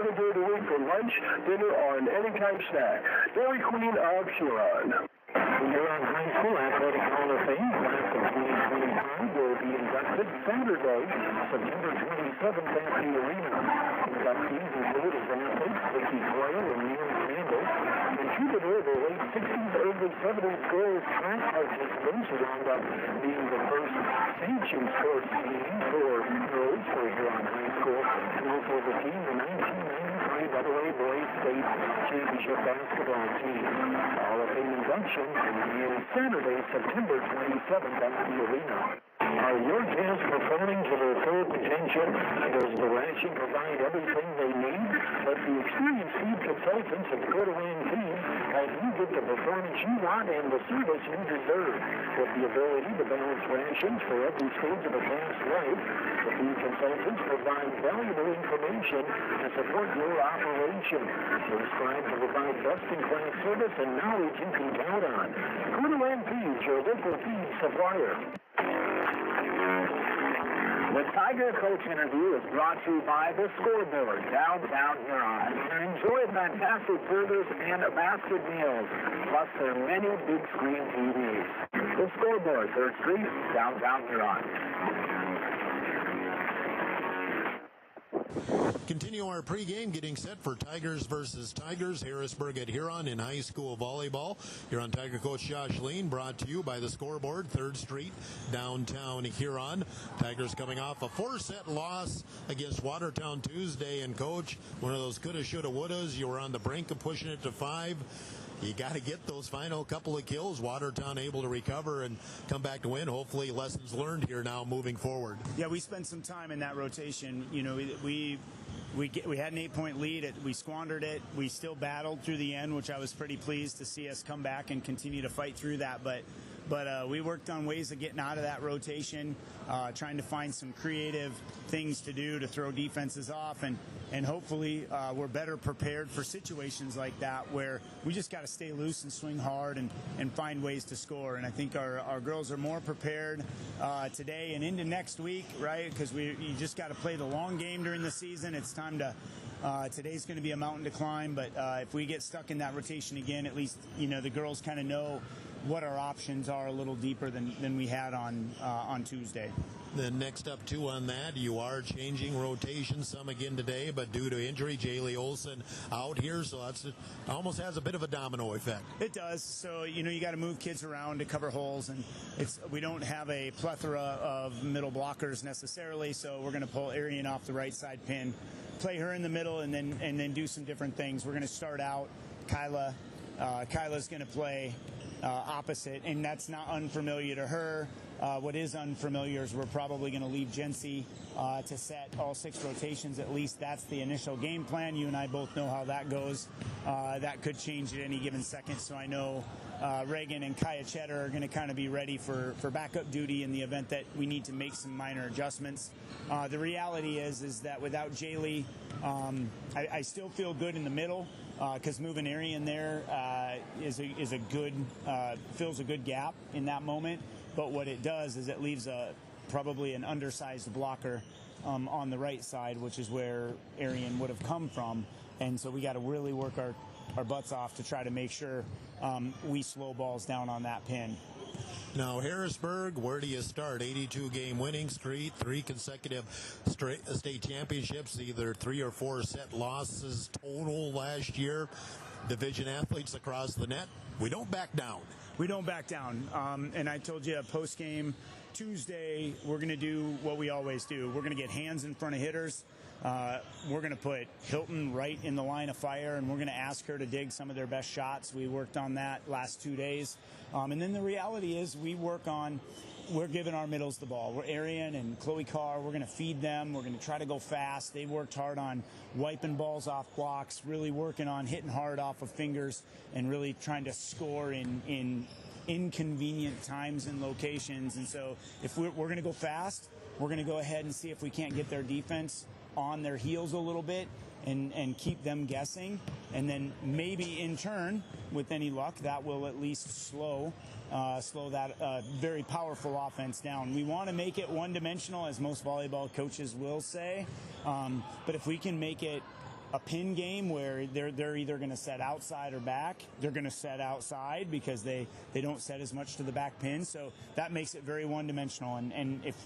other day of the week for lunch, dinner, or an anytime snack. Dairy Queen of Huron. The Huron High School Athletic Hall of Fame class of 2025 will be inducted Saturday, September 27th at the arena. Inductees include as athletes Vicky Coyle and Neil Campbell, and contributor the late 60s, early 70s girls track participants who wound up being the first sanctioned sports team for girls for Huron High School, and also the team, the 1993 AA Boys State Championship basketball team. Hall of Fame induction is Saturday, September 27th at the arena. Are your kids performing to their full potential? Does the ration provide everything they need? Let the experienced feed consultants of the Huron team help you get the performance you want and the service you deserve. With the ability to balance rations for every stage of a calf's life, the feed consultants provide valuable information to support your operation. They strive to provide best-in-class service and knowledge you can count on. Huron Feeds, your local feed supplier. The Tiger Coach interview is brought to you by The Scoreboard, downtown Huron. Enjoy fantastic burgers and basket meals, plus their many big screen TVs. The Scoreboard, 3rd Street, downtown Huron. Continue our pregame, getting set for Tigers versus Tigers, Harrisburg at Huron in high school volleyball. Huron Tiger coach Josh Lean, brought to you by The Scoreboard, 3rd Street, downtown Huron. Tigers coming off a 4-set loss against Watertown Tuesday, and coach, one of those coulda, shoulda, wouldas. You were on the brink of pushing it to 5. You got to get those final couple of kills. Watertown able to recover and come back to win. Hopefully lessons learned here now moving forward. Yeah, we spent some time in that rotation. You know, we had an 8-point lead. We squandered it. We still battled through the end, which I was pretty pleased to see us come back and continue to fight through that. But we worked on ways of getting out of that rotation, trying to find some creative things to do to throw defenses off, and hopefully we're better prepared for situations like that where we just got to stay loose and swing hard and find ways to score. And I think our girls are more prepared today and into next week, right? Because you just got to play the long game during the season. It's time to today's going to be a mountain to climb, but if we get stuck in that rotation again, at least the girls kind of know what our options are a little deeper than we had on Tuesday. Then next up, too, on that, you are changing rotations, some again today, but due to injury, Jaylee Olson out here, so it almost has a bit of a domino effect. It does. So, you got to move kids around to cover holes, and we don't have a plethora of middle blockers necessarily, so we're going to pull Arian off the right side pin, play her in the middle, and then do some different things. We're going to start out Kyla. Kyla's going to play opposite, and that's not unfamiliar to her. What is unfamiliar is we're probably going to leave Jency to set all 6 rotations. At least that's the initial game plan. You and I both know how that goes. That could change at any given second, so I know Reagan and Kaya Cheddar are going to kind of be ready for backup duty in the event that we need to make some minor adjustments. The reality is that without Jaylee, I still feel good in the middle because moving Arian there is a good fills a good gap in that moment. But what it does is it leaves probably an undersized blocker on the right side, which is where Arian would have come from. And so we got to really work our butts off to try to make sure we slow balls down on that pin. Now, Harrisburg, where do you start? 82-game winning streak, 3 consecutive state championships, either 3 or 4 set losses total last year. Division athletes across the net. We don't back down. We don't back down. And I told you post-game Tuesday, we're going to do what we always do. We're going to get hands in front of hitters. We're going to put Hilton right in the line of fire, and we're going to ask her to dig some of their best shots. We worked on that last 2 days. And then the reality is we're giving our middles the ball. We're Arian and Chloe Carr. We're going to feed them. We're going to try to go fast. They worked hard on wiping balls off blocks, really working on hitting hard off of fingers, and really trying to score in inconvenient times and locations. And so if we're going to go fast, we're going to go ahead and see if we can't get their defense on their heels a little bit and keep them guessing. And then maybe in turn, with any luck, that will at least slow that very powerful offense down. We want to make it one-dimensional, as most volleyball coaches will say. But if we can make it a pin game where they're either going to set outside or back. They're going to set outside because they don't set as much to the back pin. So that makes it very one-dimensional. And if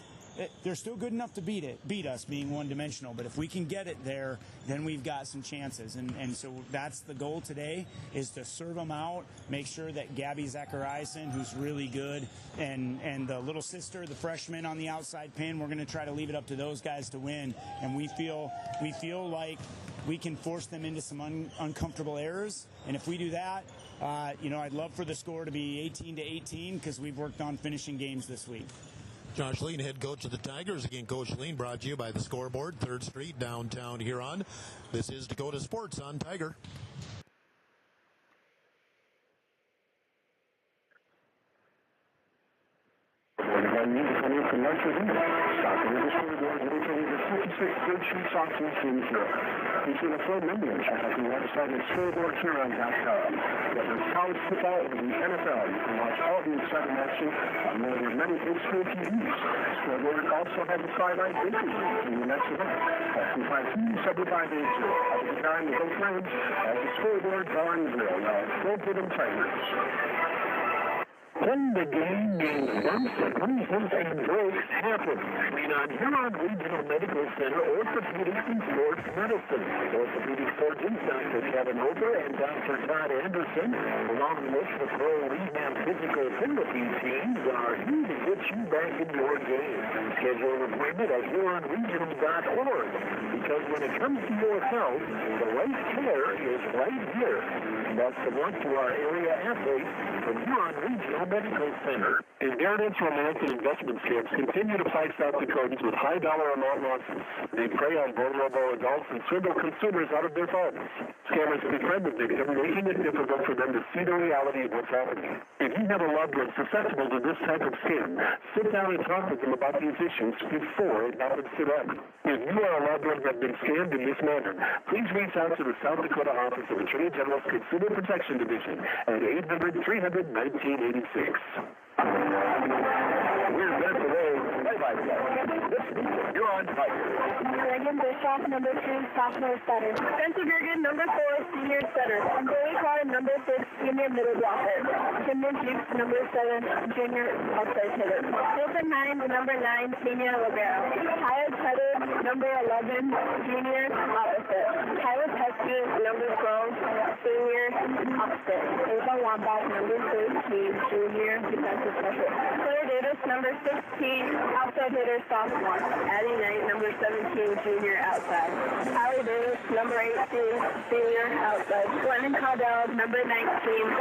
they're still good enough to beat us being one-dimensional, but if we can get it there, then we've got some chances. And so that's the goal today, is to serve them out, make sure that Gabby Zachariasen, who's really good, and the little sister, the freshman on the outside pin, we're going to try to leave it up to those guys to win. And we feel like we can force them into some uncomfortable errors. And if we do that, I'd love for the score to be 18-18 because we've worked on finishing games this week. Josh Lean, head coach of the Tigers. Again, Coach Lean brought to you by the Scoreboard, 3rd Street, downtown Huron. This is Dakota Sports on Tiger. Featuring a full menu, check out the website at scoreboardhuron.com. Whether it's college football or the NFL, you can watch all the exciting action on one of their many big screen TVs. Scoreboard also has a sideline bakery in the next event. Call 252-7580. Have a good time with both friends at the Scoreboard Bar and Grill. Now, go get them Tigers. When the game means bumps and bruises and breaks happen. Huron Regional Medical Center Orthopedics and Sports Medicine. Orthopedic surgeons Dr. Kevin Ober and Dr. Todd Anderson, along with the Pro Rehab Physical Therapy teams, are here to get you back in your game. Schedule an appointment at HuronRegional.org, because when it comes to your health, the right care is right here. That's the one to our area athletes from Huron Regional Medical Center. Inheritance, romance, and investment scams continue to plague South Dakotans with high dollar amount losses. They prey on vulnerable adults and swindle consumers out of their funds. Scammers befriend the victim, making it difficult for them to see the reality of what's happening. If you have a loved one susceptible to this type of scam, sit down and talk with them about these issues before it happens to them. If you or a loved one have been scammed in this manner, please reach out to the South Dakota Office of Attorney General's Consumer Protection Division at 800-300-1986. We're back today. You're on Tiger. Megan Bischoff, number 2, sophomore setter. Spencer Gergen, number 4, senior setter. Chloe Clark, number 6, senior middle blocker. Timon Jukes, number 7, junior outside hitter. Stephen Hines, number 9, senior libero. Tyler Tedder, number 11, junior opposite. Tyler Pesky, number 12, senior opposite. Ava Wambach, number 13, junior defensive special. Claire Davis, number 16, outside hitter, sophomore. Addie Knight, number 17, junior outside. Allie Davis, number 18, senior outside. Glennon Caudell, number 19,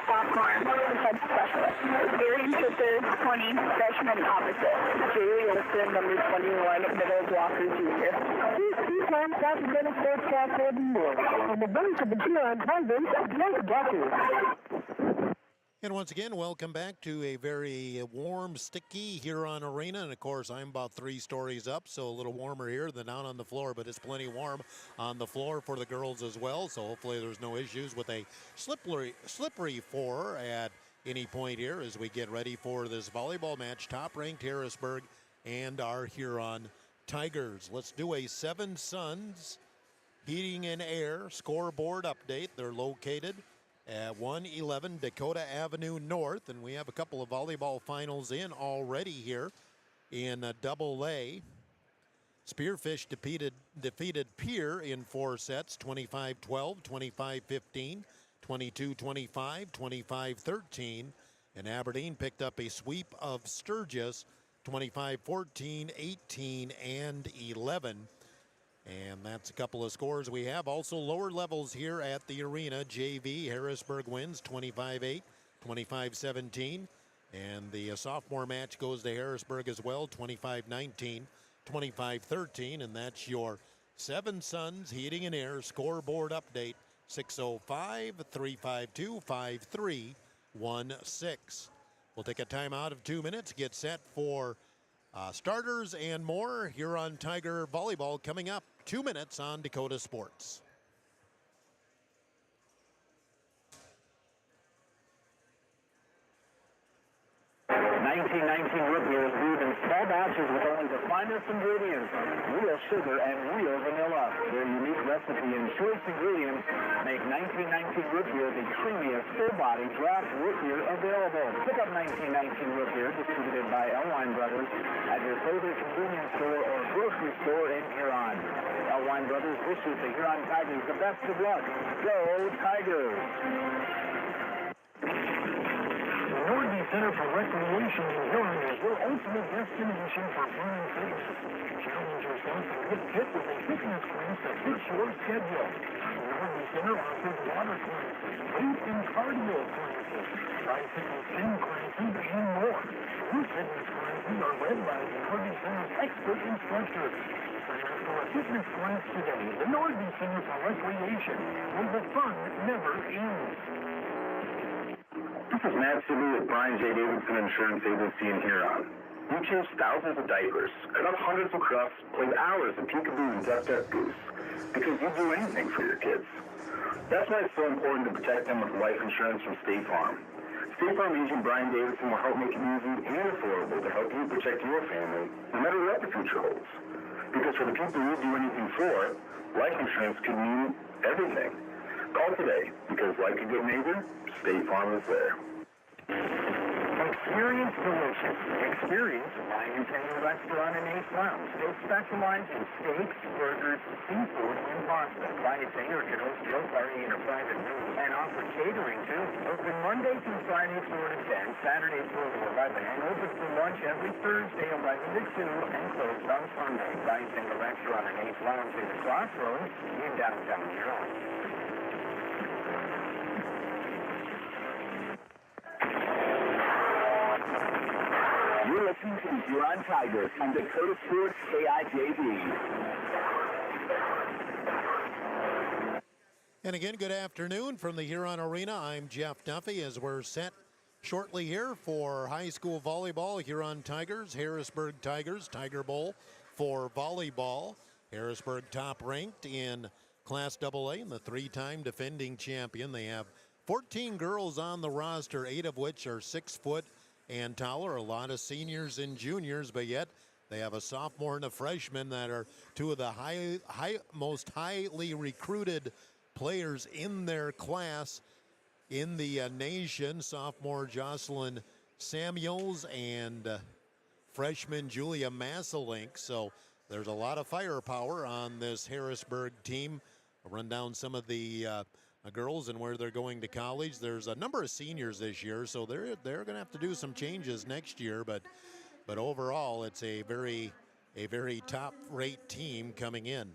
sophomore, defensive specialist. Gary Fisher, 20, freshman opposite. Julie Wilson, number 21, middle blocker, junior. These two times South Dakota Sports Crawford and more. On the bench of the Huron Tigers, Blake Duffy. And once again, welcome back to a very warm, sticky Huron Arena. And of course, I'm about 3 stories up, so a little warmer here than down on the floor, but it's plenty warm on the floor for the girls as well. So hopefully there's no issues with a slippery floor at any point here as we get ready for this volleyball match. Top-ranked Harrisburg and our Huron Tigers. Let's do a 7 Suns Heating and Air scoreboard update. They're located at 111 Dakota Avenue North, and we have a couple of volleyball finals in already here in AA. Spearfish defeated Pierre in 4 sets, 25-12, 25-15, 22-25, 25-13, and Aberdeen picked up a sweep of Sturgis, 25-14, 18, and 11. And that's a couple of scores we have. Also lower levels here at the arena. JV, Harrisburg wins 25-8, 25-17. And the sophomore match goes to Harrisburg as well, 25-19, 25-13. And that's your 7 Suns Heating and Air scoreboard update, 605-352-5316. We'll take a timeout of 2 minutes, get set for starters and more. Huron Tiger volleyball coming up. 2 minutes on Dakota Sports. 1919 rookie was viewed in 12 matches with only the final finest ingredients, real sugar and real vanilla. Their unique recipe and choice ingredients make 1919 root beer the creamiest, full-body draft root beer available. Pick up 1919 root beer, distributed by Wine Brothers, at your favorite convenience store or grocery store in Huron. Wine Brothers wishes the Huron Tigers the best of luck. Go Tigers! Norby Center for Recreation in Huron is your ultimate destination for fun and fitness. Challenge yourself and get fit with a fitness class that fits your schedule. Norby Center offers water classes, weight and cardio classes, tricycle spin classes, and more. These fitness classes are led by the Norby Center's expert instructors. Sign up for a fitness class today. The Norby Center for Recreation, where the fun never ends. This is Matt Sibley with Brian J. Davidson Insurance Agency in Huron. You change thousands of diapers, cut up hundreds of crusts, played hours of peekaboo and duck goose, because you'd do anything for your kids. That's why it's so important to protect them with life insurance from State Farm. State Farm agent Brian Davidson will help make it easy and affordable to help you protect your family, no matter what the future holds. Because for the people you'd do anything for, life insurance could mean everything. Call today, because like a good neighbor, State Farm is there. Experience delicious. Experience Wine and Tender Restaurant and Ace Lounge. They specialize in steaks, burgers, seafood, and pasta. Wine and Tender can host your party in a private room and offer catering too. Open Monday through Friday 4 to 10, Saturday 4 to 11, and open for lunch every Thursday 11 to 2 and closed on Sunday. Wine and Tender Restaurant and Ace Lounge in the Crossroads in downtown Huron. You're listening to the Huron Tigers on Dakota Sports KIJV. And again, good afternoon from the Huron Arena. I'm Jeff Duffy as we're set shortly here for high school volleyball. Huron Tigers, Harrisburg Tigers, Tiger Bowl for volleyball. Harrisburg top ranked in Class AA and the three-time defending champion. They have 14 girls on the roster, 8 of which are 6 foot and taller. A lot of seniors and juniors, but yet they have a sophomore and a freshman that are two of the most highly recruited players in their class in the nation. Sophomore Jocelyn Samuels and freshman Julia Masselink. So there's a lot of firepower on this Harrisburg team. I'll run down some of the girls and where they're going to college. There's a number of seniors this year, so they're going to have to do some changes next year. But overall, it's a very top-rate team coming in.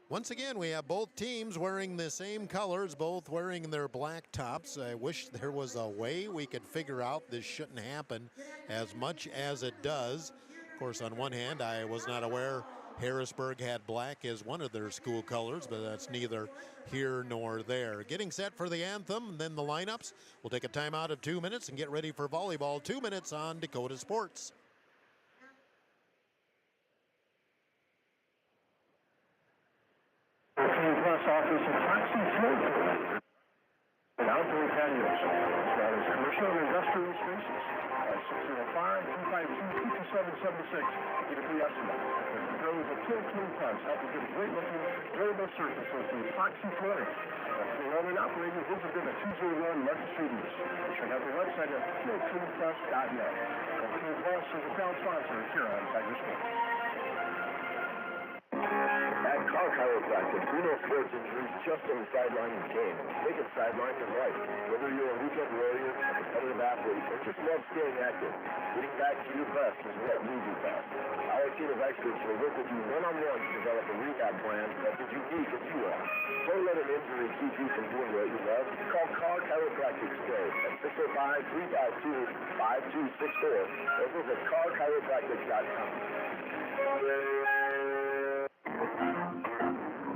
Once again, we have both teams wearing the same colors, both wearing their black tops. I wish there was a way we could figure out this shouldn't happen as much as it does. Of course, on one hand, I was not aware Harrisburg had black as one of their school colors, but that's neither here nor there. Getting set for the anthem, and then the lineups. We'll take a timeout of 2 minutes and get ready for volleyball. 2 minutes on Dakota Sports. Press office of Taxi Float and outdoor patios, as well as commercial and industrial spaces. 605-252-5776. Get a free estimate. The pros of Kill Plus help you get a great looking, durable surfaces from Foxy Flooring. The owner and operator visit them at 201 Market Street East. Check out their website at killplus.net. Kill Plus is a proud sponsor here on Tiger Sports. At Car Chiropractic, we know sports injuries just on the sideline of the game. They can sideline your life. Whether you're a weekend warrior, a competitive athlete, or just love staying active, getting back to your best is what we do best. Our team of experts will work with you one-on-one to develop a rehab plan that is unique as you are. Don't let an injury keep you from doing what you love. Call Car Chiropractic today at 605-352-5264 or visit carchiropractic.com.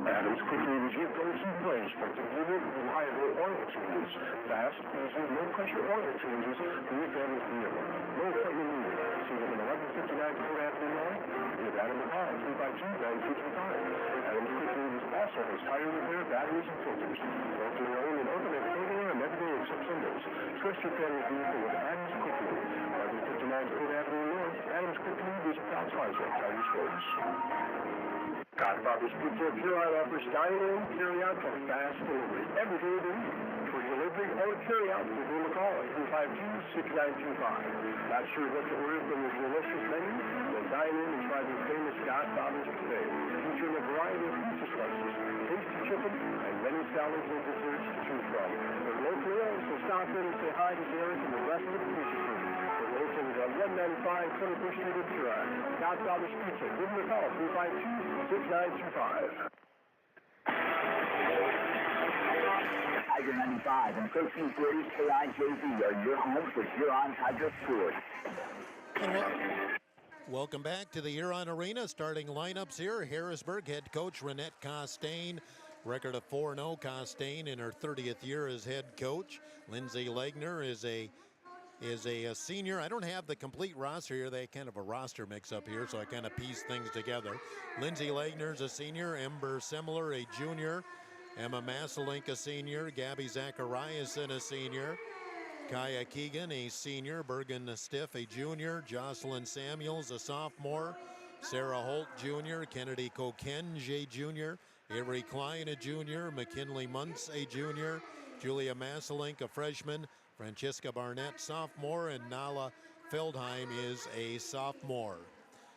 Adams quickly is your go-to place for convenient, reliable oil changes. Fast, easy, no-pressure oil changes for your family's vehicle. No appointment needed. See them at 1159 Dakota Avenue North. With Adam McCall, 352-955. Adams quickly also has tire repair, batteries, and filters. Both are owned and open at regular and every day except Sundays. Trust your family's vehicle with Adams quickly. 1159 Dakota Avenue North. Adams quickly visit outside of Tiger Sports. Godfather's Pizza of Huron offers dine-in, carry-out, and fast delivery every day of the week. For delivery or carry-out, give them a call at 252-6925. Not sure what to order from your delicious menu? Then dine in and try the famous Godfather's today, featuring a variety of pizza slices, tasty chicken, and many salads and desserts to choose from. They're locally owned, so stop in and say hi to Derek and the rest of the pizza crew. They're located on 195 21st Street in Huron. Godfather's Pizza. Give them a call, 252-6925. Tiger 95 and 1340 KIJV are your home for Huron Tiger Sports. Welcome back to the Huron Arena. Starting lineups here. Harrisburg head coach Renette Costain. Record of 4-0. Costain in her 30th year as head coach. Lindsay Legner is a senior. I don't have the complete roster here. They kind of a roster mix-up here, so I kind of piece things together. Lindsay Legner's a senior. Ember Semler, a junior. Emma Masselink, a senior. Gabby Zachariasen, a senior. Kaya Keegan, a senior. Bergen Stiff, a junior. Jocelyn Samuels, a sophomore. Sarah Holt, junior. Kennedy Kokenge, a junior. Avery Klein, a junior. McKinley Muntz, a junior. Julia Masselink, a freshman. Francesca Barnett, sophomore. And Nala Feldheim is a sophomore.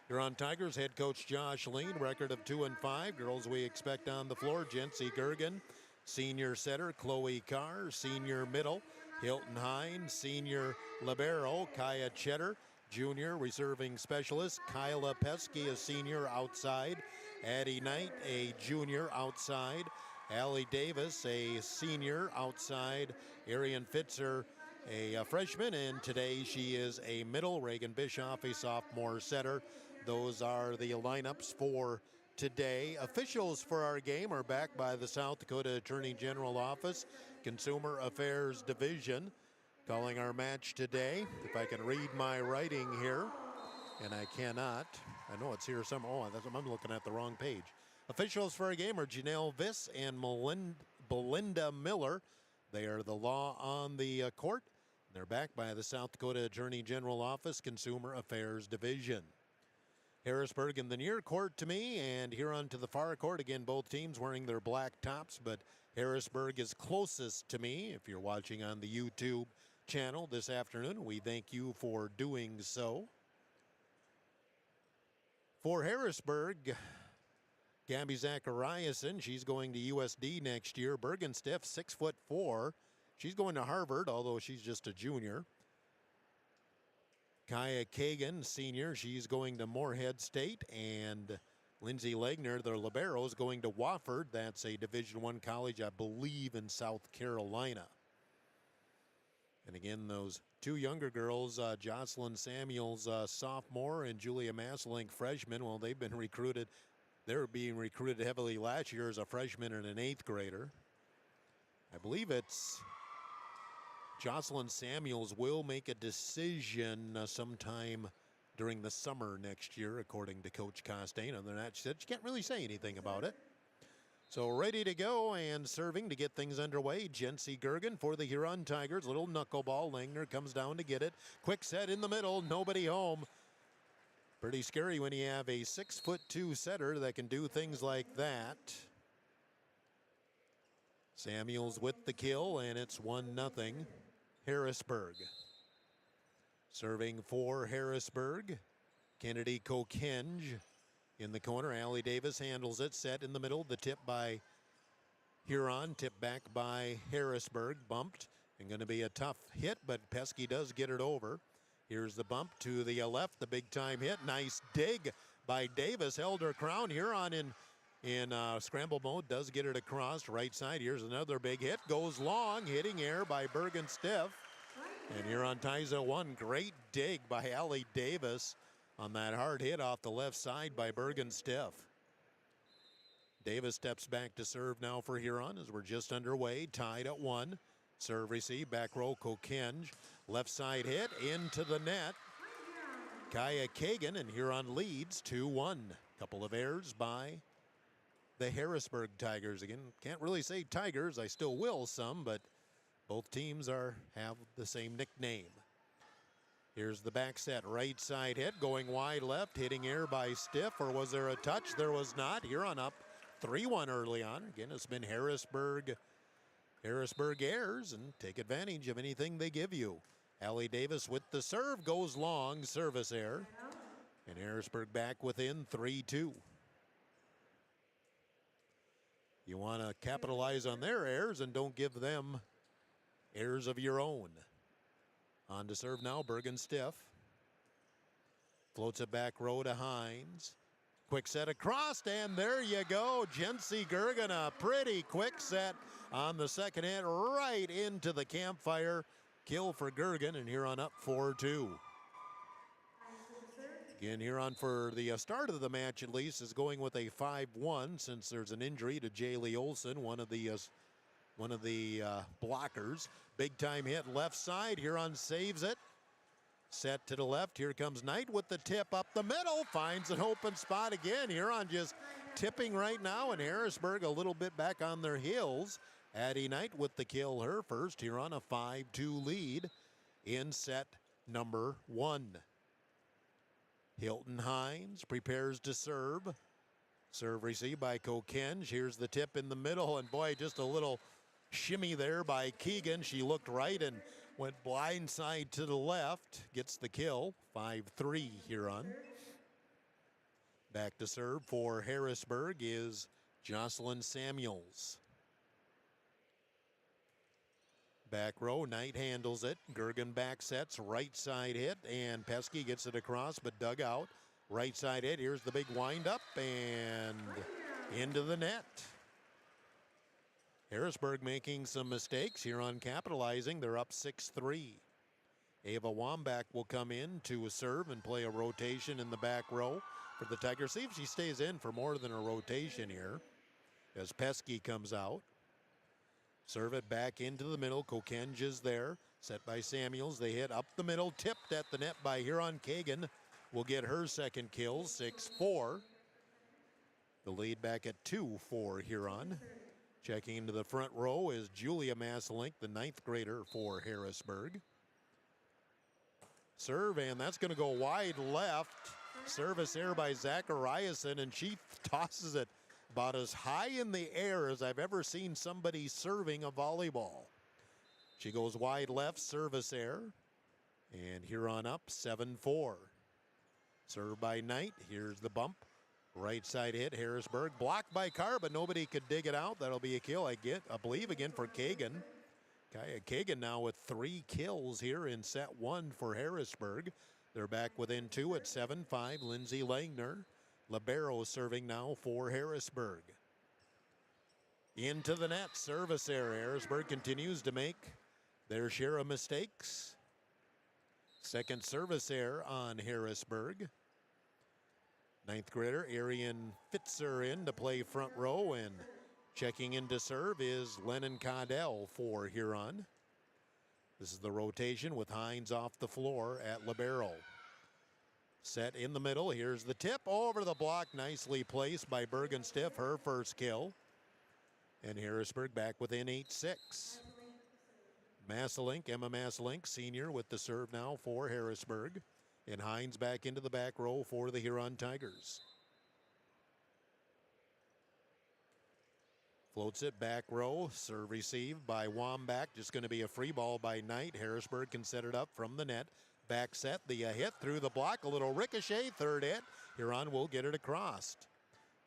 Huron Tigers head coach Josh Lean, record of 2-5. Girls we expect on the floor, Jency Gergen, senior setter, Chloe Carr, senior middle, Hilton Hine, senior libero, Kaya Cheddar, junior reserving specialist, Kyla Pesky, a senior outside, Addie Knight, a junior outside, Allie Davis, a senior outside, Arian Fitzer, a freshman, and today she is a middle, Reagan Bischoff, a sophomore setter. Those are the lineups for today. Officials for our game are backed by the South Dakota Attorney General Office, Consumer Affairs Division. Calling our match today. If I can read my writing here, and I cannot. I know it's here somewhere. Oh, I'm looking at the wrong page. Officials for our game are Janelle Viss and Belinda Miller. They are the law on the court. They're backed by the South Dakota Attorney General Office, Consumer Affairs Division. Harrisburg in the near court to me, and Huron to the far court. Again, both teams wearing their black tops, but Harrisburg is closest to me. If you're watching on the YouTube channel this afternoon, we thank you for doing so. For Harrisburg, Gabby Zachariasen, she's going to USD next year. Bergenstiff, 6'4". She's going to Harvard, although she's just a junior. Kaya Kagan, senior, she's going to Moorhead State. And Lindsay Legner, their libero, is going to Wofford. That's a Division I college, I believe, in South Carolina. And again, those two younger girls, Jocelyn Samuels, sophomore, and Julia Masselink, freshman. Well, they've been recruited. They were being recruited heavily last year as a freshman and an 8th grader. I believe it's Jocelyn Samuels will make a decision sometime during the summer next year, according to Coach Costain. Other than that, she said she can't really say anything about it. So ready to go and serving to get things underway. Jency Gergen for the Huron Tigers. Little knuckleball. Langner comes down to get it. Quick set in the middle. Nobody home. Pretty scary when you have a 6'2" setter that can do things like that. Samuels with the kill, and it's 1-0 Harrisburg. Serving for Harrisburg, Kennedy Kokenge in the corner. Allie Davis handles it, set in the middle. The tip by Huron, tip back by Harrisburg, bumped, and going to be a tough hit, but Pesky does get it over. Here's the bump to the left, the big time hit. Nice dig by Davis, held her crown. Huron in scramble mode, does get it across right side. Here's another big hit, goes long, hitting air by Bergen Stiff. And Huron ties at 1. Great dig by Allie Davis on that hard hit off the left side by Bergen Stiff. Davis steps back to serve now for Huron as we're just underway, tied at 1. Serve receive, back row Kokenge. Left side hit into the net. Kaya Kagan, and Huron leads 2-1. Couple of errors by the Harrisburg Tigers. Again, can't really say Tigers. I still will some, but both teams have the same nickname. Here's the back set, right side hit, going wide left, hitting air by Stiff, or was there a touch? There was not. Huron up 3-1 early on. Again, it's been Harrisburg airs and take advantage of anything they give you. Allie Davis with the serve, goes long, service error. And Harrisburg back within 3-2. You want to capitalize on their errors and don't give them errors of your own. On to serve now, Bergen Stiff. Floats it back row to Hines. Quick set across, and there you go. Jency Gergen, a pretty quick set on the second hit, right into the campfire. Kill for Gergen, and Huron up 4-2. Again, Huron for the start of the match at least is going with a 5-1 since there's an injury to Jaylee Olson, one of the blockers. Big time hit left side. Huron saves it. Set to the left. Here comes Knight with the tip up the middle. Finds an open spot again. Huron just tipping right now, and Harrisburg a little bit back on their heels. Addie Knight with the kill, her first. Huron a 5-2 lead in set number 1. Hilton Hines prepares to serve. Serve received by Kokenge. Here's the tip in the middle, and boy, just a little shimmy there by Keegan. She looked right and went blindside to the left. Gets the kill. 5-3 Huron. Back to serve for Harrisburg is Jocelyn Samuels. Back row, Knight handles it. Gergen back sets, right side hit, and Pesky gets it across, but dug out. Right side hit, here's the big windup, and into the net. Harrisburg making some mistakes. Huron capitalizing. They're up 6-3. Ava Wambach will come in to serve and play a rotation in the back row for the Tigers. See if she stays in for more than a rotation here as Pesky comes out. Serve it back into the middle. Kokenge is there. Set by Samuels. They hit up the middle. Tipped at the net by Huron. Kagan will get her second kill. 6-4. The lead back at 2 for Huron. Checking into the front row is Julia Masselink, the 9th grader for Harrisburg. Serve, and that's going to go wide left. Service error by Zachariason, and she tosses it about as high in the air as I've ever seen somebody serving a volleyball. She goes wide left, service error, and Huron up 7-4. Serve by Knight. Here's the bump. Right side hit, Harrisburg. Blocked by Carr, but nobody could dig it out. That'll be a kill, I believe, again for Kagan. Kaya Kagan now with 3 kills here in set 1 for Harrisburg. They're back within 2 at 7-5. Lindsay Langner, libero, serving now for Harrisburg. Into the net, service error. Harrisburg continues to make their share of mistakes. Second service error on Harrisburg. 9th grader Arian Fitzer in to play front row, and checking in to serve is Lennon Caudell for Huron. This is the rotation with Hines off the floor at libero. Set in the middle. Here's the tip over the block. Nicely placed by Bergen Stiff, her first kill. And Harrisburg back within 8-6. Masselink, Emma Masselink, senior, with the serve now for Harrisburg. And Hines back into the back row for the Huron Tigers. Floats it back row. Serve received by Wambach. Just going to be a free ball by Knight. Harrisburg can set it up from the net. Back set. The hit through the block. A little ricochet. Third hit. Huron will get it across.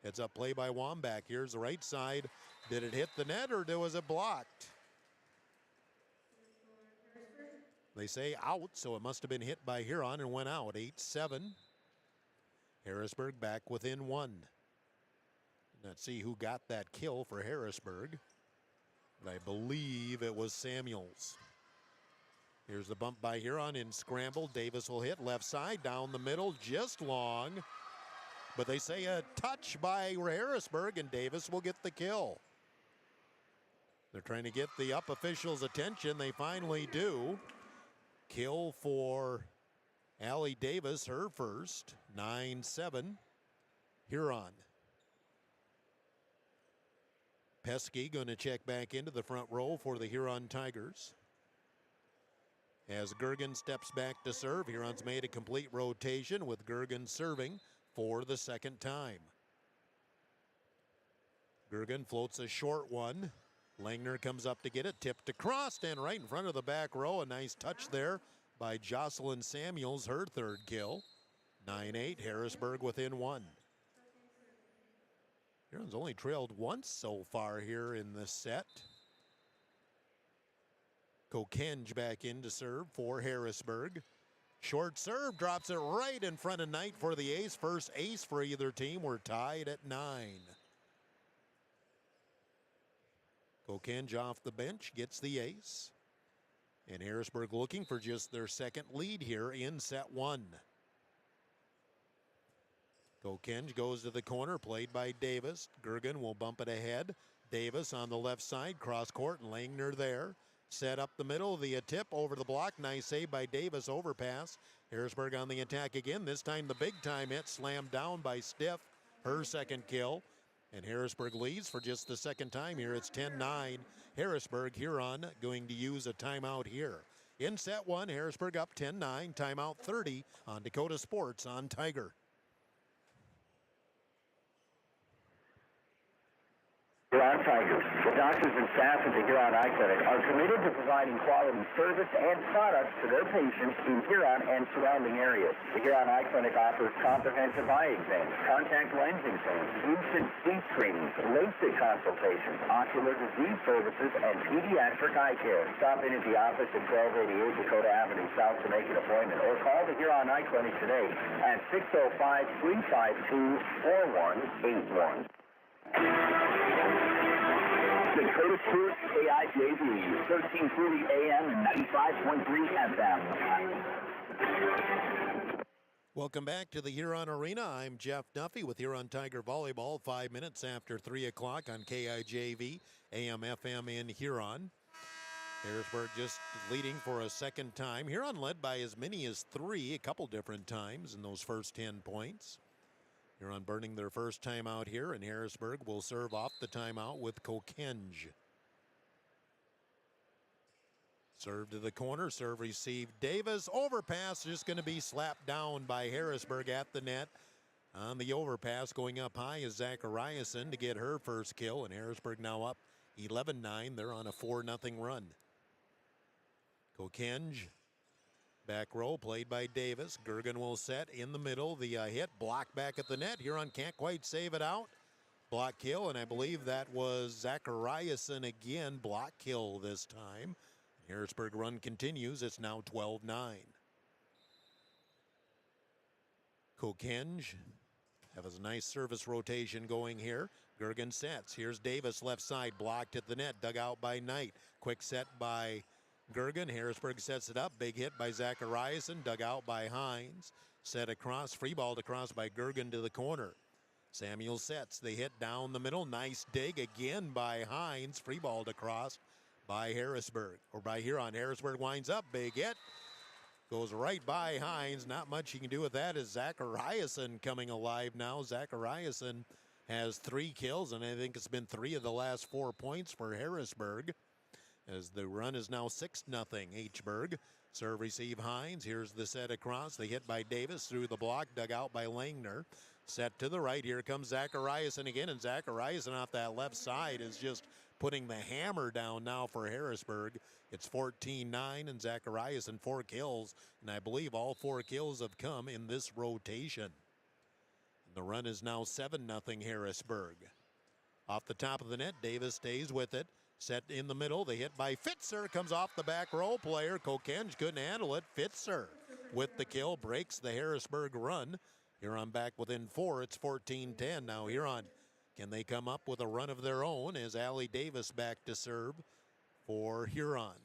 It's up play by Wambach. Here's the right side. Did it hit the net or was it blocked? They say out, so it must have been hit by Huron and went out. 8-7. Harrisburg back within 1. Let's see who got that kill for Harrisburg. I believe it was Samuels. Here's the bump by Huron in scramble. Davis will hit left side, down the middle, just long. But they say a touch by Harrisburg, and Davis will get the kill. They're trying to get the up officials' attention. They finally do. Kill for Allie Davis, her first. 9-7. Huron. Pesky going to check back into the front row for the Huron Tigers. As Gergen steps back to serve, Huron's made a complete rotation with Gergen serving for the second time. Gergen floats a short one. Langner comes up to get it, tipped across and right in front of the back row. A nice touch there by Jocelyn Samuels, her third kill. 9-8, Harrisburg within one. Huron's only trailed once so far here in this set. Kokenge back in to serve for Harrisburg. Short serve, drops it right in front of Knight for the ace. First ace for either team. We're tied at 9. Kokenge off the bench, gets the ace. And Harrisburg looking for just their second lead here in set 1. Kokenge goes to the corner, played by Davis. Gergen will bump it ahead. Davis on the left side, cross court, and Langner there. Set up the middle, the tip over the block. Nice save by Davis, overpass. Harrisburg on the attack again. This time the big time hit, slammed down by Stiff, her second kill. And Harrisburg leads for just the second time here. It's 10-9. Harrisburg, Huron going to use a timeout here. In set 1, Harrisburg up 10-9. Timeout 30 on Dakota Sports on Tiger. Huron Tigers. The doctors and staff at the Huron Eye Clinic are committed to providing quality service and products to their patients in Huron and surrounding areas. The Huron Eye Clinic offers comprehensive eye exams, contact lens exams, instant sleep screenings, LASIK consultations, ocular disease services, and pediatric eye care. Stop in at the office at 1288 Dakota Avenue South to make an appointment, or call the Huron Eye Clinic today at 605-352-4181. Dakota Sports KIJV, 1340 AM and 95.3 FM. Welcome back to the Huron Arena. I'm Jeff Duffy with Huron Tiger Volleyball. 5 minutes after 3 o'clock on KIJV, AM FM in Huron. Harrisburg just leading for a second time. Huron led by as many as 3 a couple different times in those first 10 points. Huron burning their first timeout here, and Harrisburg will serve off the timeout with Kokenge. Serve to the corner, serve received. Davis, overpass, just going to be slapped down by Harrisburg at the net. On the overpass, going up high is Zachariason to get her first kill, and Harrisburg now up 11-9. They're on a 4-0 run. Kokenge. Back row played by Davis. Gergen will set in the middle. The hit blocked back at the net. Huron can't quite save it out. Block kill, and I believe that was Zachariason again. Block kill this time. Harrisburg run continues. It's now 12-9. Kokenge has a nice service rotation going here. Gergen sets. Here's Davis left side, blocked at the net, dug out by Knight. Quick set by Gergen. Harrisburg sets it up. Big hit by Zachariason. Dug out by Hines. Set across. Free balled across by Gergen to the corner. Samuel sets. The hit down the middle. Nice dig again by Hines. Free balled across by Harrisburg. Or by Huron. Harrisburg winds up. Big hit. Goes right by Hines. Not much you can do with that as Zachariason coming alive now. Zachariason has 3 kills, and I think it's been 3 of the last 4 points for Harrisburg. As the run is now 6-0 Hberg. Serve receive Hines. Here's the set across. The hit by Davis through the block. Dug out by Langner. Set to the right. Here comes Zachariason again. And Zachariason off that left side is just putting the hammer down now for Harrisburg. It's 14-9 and Zachariason 4 kills. And I believe all 4 kills have come in this rotation. The run is now 7-0 Harrisburg. Off the top of the net, Davis stays with it. Set in the middle, the hit by Fitzer comes off the back row player. Kokenge couldn't handle it. Fitzer with the kill breaks the Harrisburg run. Huron back within 4. It's 14-10 now. Huron, can they come up with a run of their own as Allie Davis back to serve for Huron.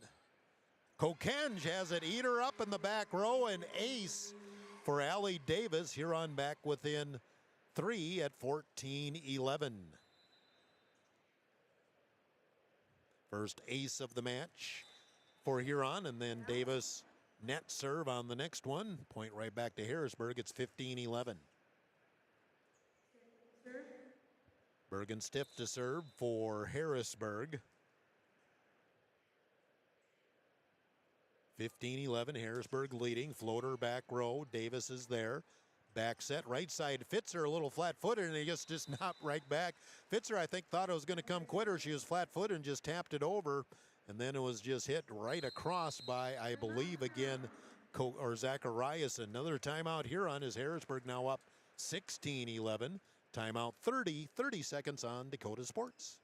Kokenge has it. Eater up in the back row and ace for Allie Davis. Huron back within 3 at 14-11. First ace of the match for Huron, and then Davis net serve on the next one. Point right back to Harrisburg. It's 15-11. Bergen Stiff to serve for Harrisburg. 15-11, Harrisburg leading. Floater back row. Davis is there. Back set, right side. Fitzer a little flat-footed, and he just knocked right back. Fitzer, I think, thought it was going to come quitter. She was flat-footed and just tapped it over, and then it was just hit right across by, I believe, again, Zacharias. Another timeout Huron as Harrisburg now up 16-11. Timeout 30 seconds on Dakota Sports.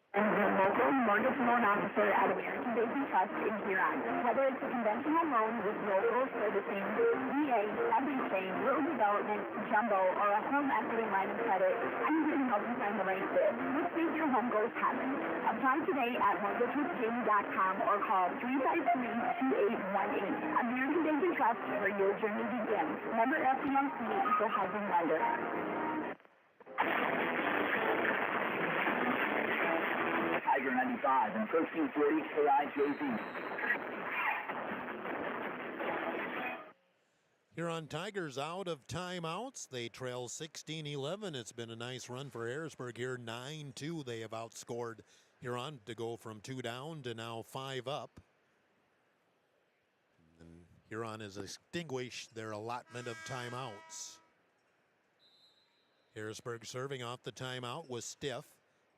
And the local mortgage loan officer at American Basin Trust in Huron. Whether it's a conventional loan with local servicing, VA, everything, rural development, jumbo, or a home equity line of credit, I'm here to help you find the right fit. Let's make your home goals happen. Apply today at mortgagewithjamie.com or call 353-2818. American Basin Trust, where your journey begins. Member FDIC, equal housing lender. Tiger 95 and 1340 KIJV. Huron Tigers out of timeouts. They trail 16-11. It's been a nice run for Harrisburg here. 9-2. They have outscored Huron to go from 2 down to now 5 up. And Huron has extinguished their allotment of timeouts. Harrisburg serving off the timeout was Stiff.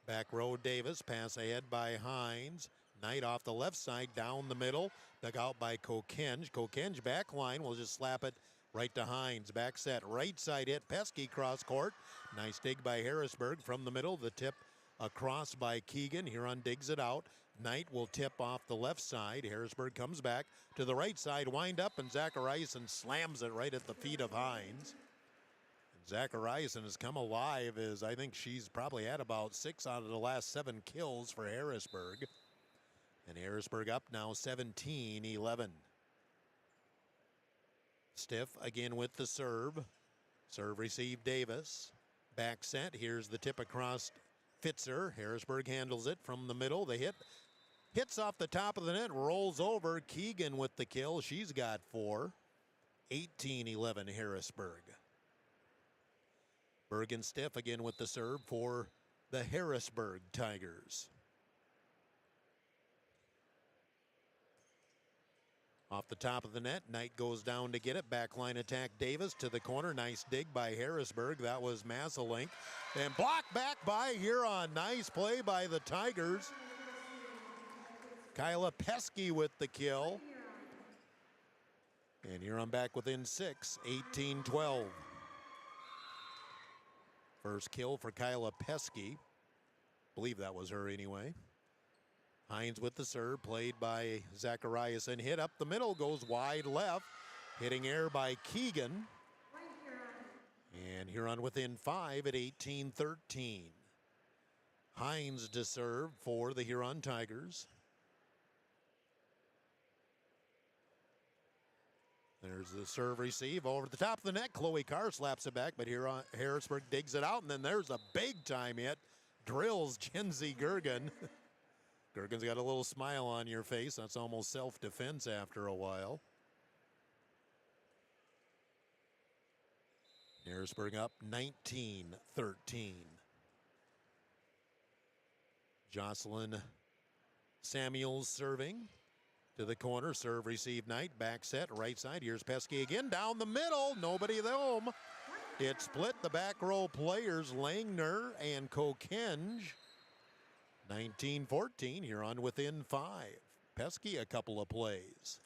Back row Davis, pass ahead by Hines. Knight off the left side, down the middle. Dug out by Kokenge. Kokenge back line will just slap it right to Hines. Back set, right side hit. Pesky cross court. Nice dig by Harrisburg from the middle. The tip across by Keegan. Huron digs it out. Knight will tip off the left side. Harrisburg comes back to the right side. Wind up, and Zachariasen slams it right at the feet of Hines. Zachariasen has come alive as I think she's probably had about 6 out of the last 7 kills for Harrisburg. And Harrisburg up now 17-11. Stiff again with the serve. Serve received Davis. Back set. Here's the tip across Fitzer. Harrisburg handles it from the middle. The hit hits off the top of the net. Rolls over. Keegan with the kill. She's got 4. 18-11 Harrisburg. Bergen Stiff again with the serve for the Harrisburg Tigers. Off the top of the net, Knight goes down to get it. Backline attack, Davis to the corner. Nice dig by Harrisburg. That was Masselink. And blocked back by Huron. Nice play by the Tigers. Kyla Pesky with the kill. And Huron back within 6, 18-12. First kill for Kyla Pesky. Believe that was her anyway. Hines with the serve, played by Zachariasen. Hit up the middle, goes wide left. Hitting air by Keegan. And Huron within 5 at 18-13. Hines to serve for the Huron Tigers. There's the serve receive over the top of the net. Chloe Carr slaps it back, but Harrisburg digs it out, and then there's a big time hit. Drills Jenzy Gergen. Gergen's got a little smile on your face. That's almost self-defense after a while. Harrisburg up 19-13. Jocelyn Samuels serving. To the corner, serve receive Knight, back set, right side. Here's Pesky again, down the middle, nobody at home. It split the back row players, Langner and Kokenge. 19-14, Huron within 5. Pesky a couple of plays.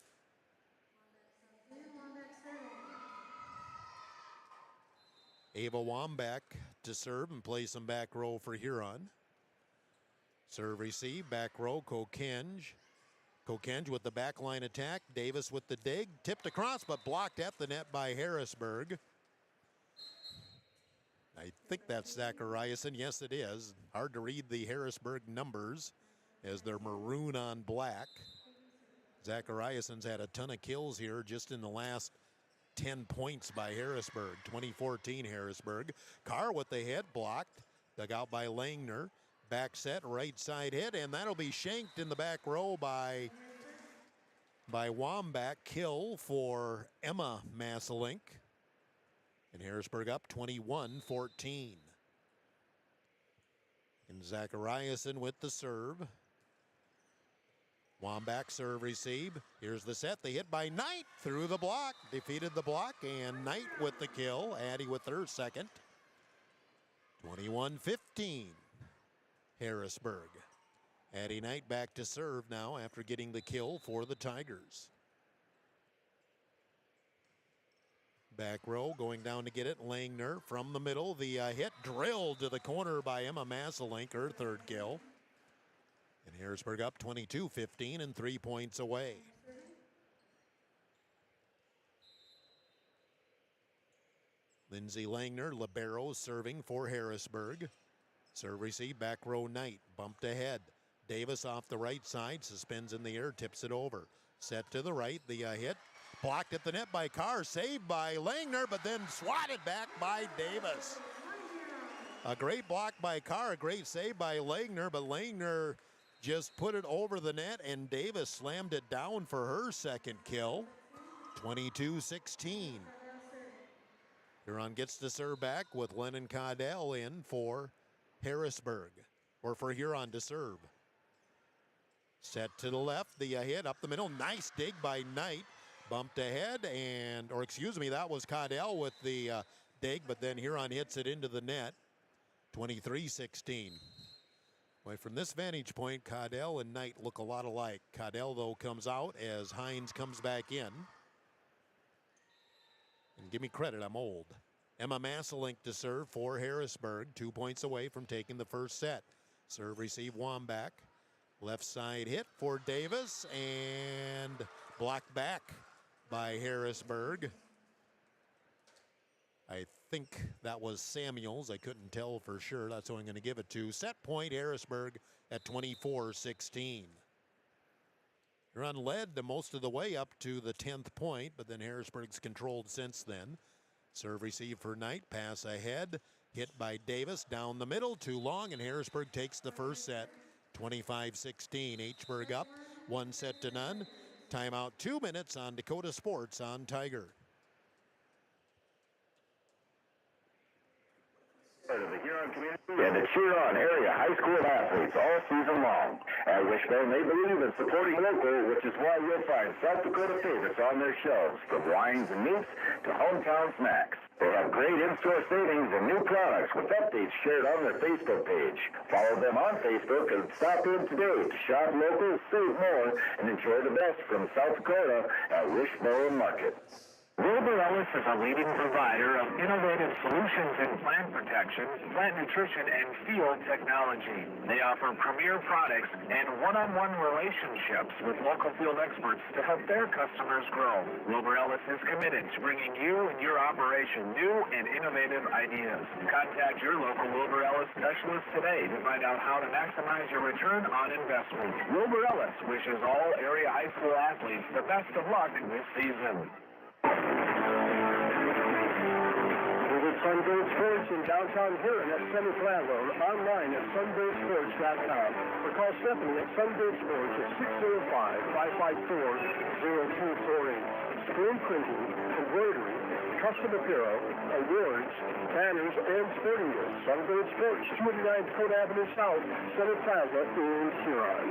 Ava Wambach to serve and play some back row for Huron. Serve receive, back row, Kokenge. Kokenge with the backline attack. Davis with the dig. Tipped across, but blocked at the net by Harrisburg. I think that's Zachariasen. Yes, it is. Hard to read the Harrisburg numbers as they're maroon on black. Zachariasen's had a ton of kills here just in the last 10 points by Harrisburg. 2014 Harrisburg. Carr with the hit, blocked. Dug out by Langner. Back set, right side hit, and that'll be shanked in the back row by Wambach. Kill for Emma Masselink. And Harrisburg up 21-14. And Zachariasen with the serve. Wambach serve receive. Here's the set. The hit by Knight through the block. Defeated the block, and Knight with the kill. Addie with her second. 21-15. Harrisburg. Addie Knight back to serve now after getting the kill for the Tigers. Back row going down to get it. Langner from the middle. The hit drilled to the corner by Emma Masselink, her third kill. And Harrisburg up 22-15 and 3 points away. Lindsay Langner, libero, serving for Harrisburg. Serve receive, back row Knight, bumped ahead. Davis off the right side, suspends in the air, tips it over. Set to the right, the hit. Blocked at the net by Carr, saved by Langner, but then swatted back by Davis. A great block by Carr, a great save by Langner, but Langner just put it over the net, and Davis slammed it down for her second kill. 22-16. Huron gets the serve back with Lennon Caudell in for Harrisburg, or for Huron to serve. Set to the left, the hit up the middle. Nice dig by Knight. Bumped ahead, and, or excuse me, that was Caudell with the dig, but then Huron hits it into the net. 23-16. Well, from this vantage point, Caudell and Knight look a lot alike. Caudell, though, comes out as Hines comes back in. And give me credit, I'm old. Emma Masselink to serve for Harrisburg, 2 points away from taking the first set. Serve receive Wambach. Left side hit for Davis, and blocked back by Harrisburg. I think that was Samuels. I couldn't tell for sure. That's who I'm going to give it to. Set point, Harrisburg at 24-16. Huron led most of the way up to the 10th point, but then Harrisburg's controlled since then. Serve receive for Knight, pass ahead, hit by Davis, down the middle, too long, and Harrisburg takes the first set, 25-16. Hburg up, 1-0. Timeout, 2 minutes on Dakota Sports on Tiger. Part of the Huron community and to cheer on area high school athletes all season long. At Wishbone, they believe in supporting local, which is why you'll find South Dakota favorites on their shelves, from wines and meats to hometown snacks. They have great in-store savings and new products with updates shared on their Facebook page. Follow them on Facebook and stop in today to shop local, save more, and enjoy the best from South Dakota at Wishbone Market. Wilbur Ellis is a leading provider of innovative solutions in plant protection, plant nutrition, and field technology. They offer premier products and one-on-one relationships with local field experts to help their customers grow. Wilbur Ellis is committed to bringing you and your operation new and innovative ideas. Contact your local Wilbur Ellis specialist today to find out how to maximize your return on investment. Wilbur Ellis wishes all area high school athletes the best of luck this season. Visit Sunbird Sports in downtown Huron at Center Flat Road, online at sunbirdsports.com, or call Stephanie at Sunbird Sports at 605-554-0248. Screen printing, embroidery, custom apparel, awards, banners, and sporting goods. Sunbird Sports, 289 Dakota Avenue South, Center Plaza in Huron.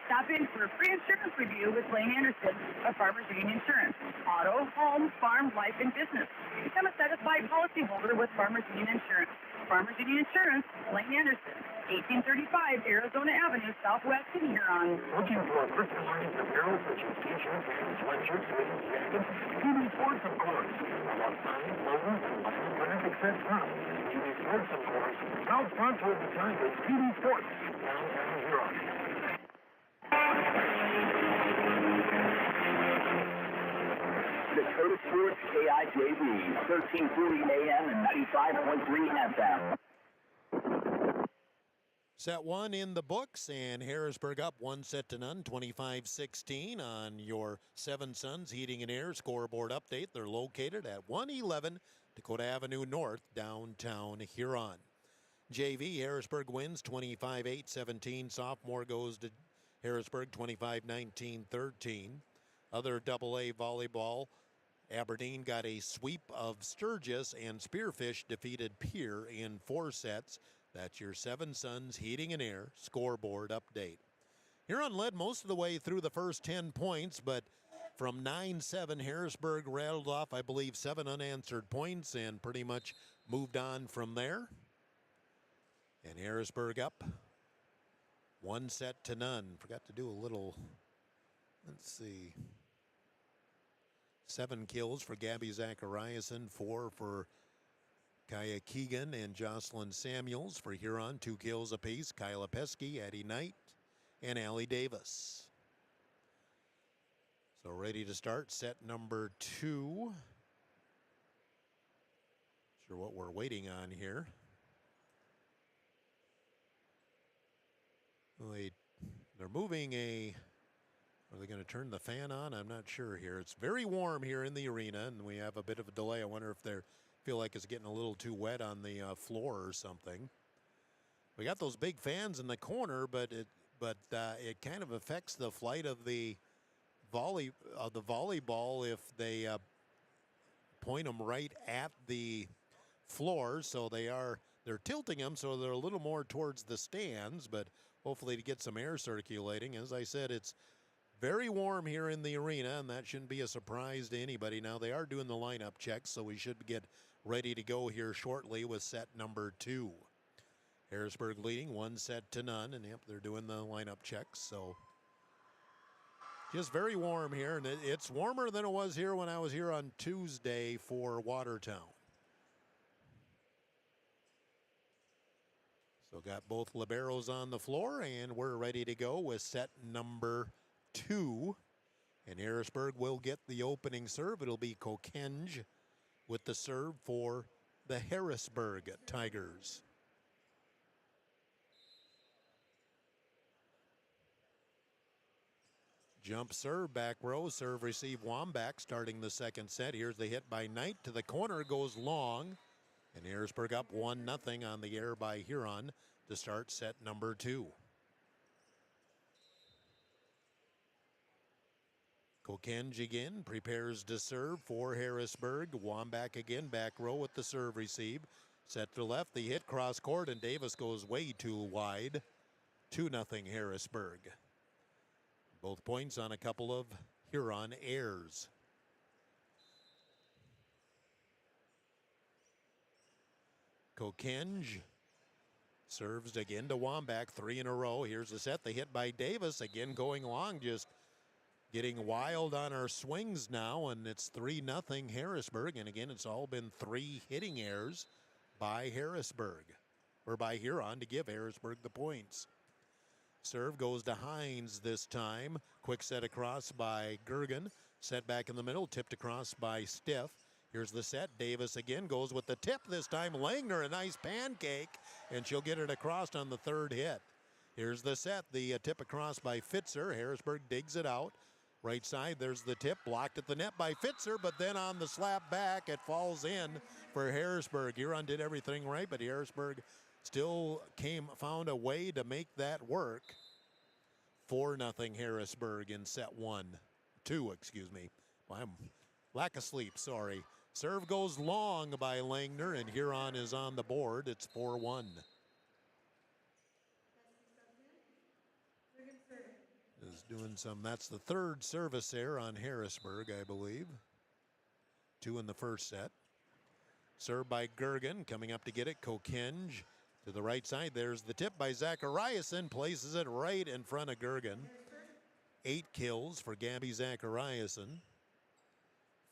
Stop in for a free insurance review with Lane Anderson of Farmers Union Insurance. Auto, home, farm, life, and business. Become a satisfied policyholder with Farmers Union Insurance. Farmers Union Insurance, Lane Anderson, 1835 Arizona Avenue, Southwest in Huron. Looking for personalized apparel such as t-shirts, sweatshirts, hoodies, jackets, TV Sports, of course. About signs, logos, and biographic sets up. TV Sports, of course. South front with the Tigers, TV Sports, downtown Huron. Dakota Sports KIJV, 1340 AM and 95.3 FM. Set one in the books, and Harrisburg up 1-0, 25-16 on your Seven Sons Heating and Air scoreboard update. They're located at 111 Dakota Avenue North, downtown Huron. JV, Harrisburg wins 25-8-17. Sophomore goes to Harrisburg 25-19-13. Other AA volleyball, Aberdeen got a sweep of Sturgis, and Spearfish defeated Pierre in 4 sets. That's your Seven Suns Heating and Air scoreboard update. Huron led most of the way through the first 10 points, but from 9-7, Harrisburg rattled off, I believe, 7 unanswered points and pretty much moved on from there. And Harrisburg up 1-0. Forgot to do a little, let's see, 7 kills for Gabby Zachariason, 4 for Kaya Keegan and Jocelyn Samuels. For Huron, 2 kills apiece. Kyla Pesky, Addie Knight, and Allie Davis. So ready to start set number 2. Sure what we're waiting on here. They're moving are they going to turn the fan on? I'm not sure here. It's very warm here in the arena, and we have a bit of a delay. I wonder if they feel like it's getting a little too wet on the floor or something. We got those big fans in the corner, but it kind of affects the flight of the volleyball if they point them right at the floor. So they're tilting them so they're a little more towards the stands, but hopefully to get some air circulating. As I said, it's very warm here in the arena, and that shouldn't be a surprise to anybody. Now, they are doing the lineup checks, so we should get ready to go here shortly with set number 2. Harrisburg leading 1-0, and yep, they're doing the lineup checks. So just very warm here, and it's warmer than it was here when I was here on Tuesday for Watertown. So got both liberos on the floor, and we're ready to go with set number 2. And Harrisburg will get the opening serve. It'll be Kokenge with the serve for the Harrisburg Tigers. Jump serve, back row, serve receive Wambach starting the second set. Here's the hit by Knight to the corner, goes long. And Harrisburg up 1-0 on the air by Huron to start set number 2. Kokenge again prepares to serve for Harrisburg. Wambach again, back row with the serve receive. Set to left, the hit cross court, and Davis goes way too wide. 2-0 Harrisburg. Both points on a couple of Huron airs. Kokenge serves again to Wambach, 3 in a row. Here's the set, the hit by Davis, again going long, just getting wild on our swings now, and it's 3-0 Harrisburg. And again, it's all been 3 hitting errors by Harrisburg, or by Huron, to give Harrisburg the points. Serve goes to Hines this time. Quick set across by Gergen. Set back in the middle, tipped across by Stiff. Here's the set. Davis again goes with the tip this time. Langner, a nice pancake, and she'll get it across on the third hit. Here's the set. The tip across by Fitzer. Harrisburg digs it out. Right side, there's the tip, blocked at the net by Fitzer, but then on the slap back, it falls in for Harrisburg. Huron did everything right, but Harrisburg still found a way to make that work. 4-0 Harrisburg in set 2, excuse me. I'm lack of sleep, sorry. Serve goes long by Langner, and Huron is on the board. It's 4-1. Is doing some, that's the third service error on Harrisburg, I believe. 2 in the first set. Served by Gergen, coming up to get it. Kokenge to the right side. There's the tip by Zachariason, places it right in front of Gergen. 8 kills for Gabby Zachariason.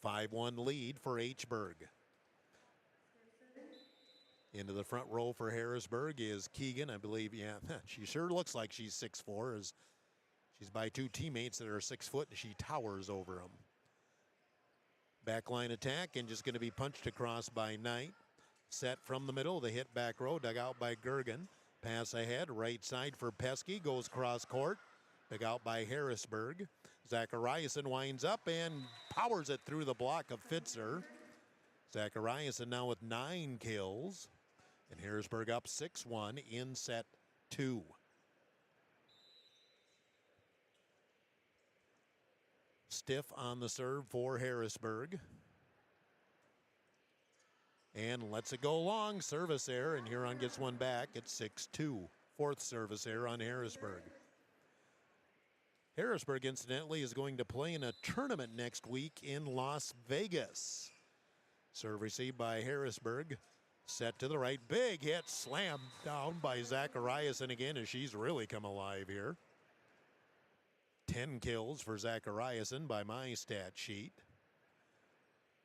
5-1 lead for Hburg. Into the front row for Harrisburg is Keegan, I believe. Yeah, she sure looks like she's 6'4", as she's by 2 teammates that are 6 foot, and she towers over them. Backline attack, and just going to be punched across by Knight. Set from the middle, the hit back row, dug out by Gergen. Pass ahead, right side for Pesky, goes cross court. Dug out by Harrisburg. Zachariason winds up and powers it through the block of Fitzer. Zachariason now with 9 kills. And Harrisburg up 6-1 in set 2. Stiff on the serve for Harrisburg. and lets it go long. Service error, and Huron gets one back. It's 6-2. Fourth service error on Harrisburg. Harrisburg, incidentally, is going to play in a tournament next week in Las Vegas. Serve received by Harrisburg. Set to the right. Big hit. Slammed down by Zachariasen again, as she's really come alive here. 10 kills for Zachariasen by my stat sheet.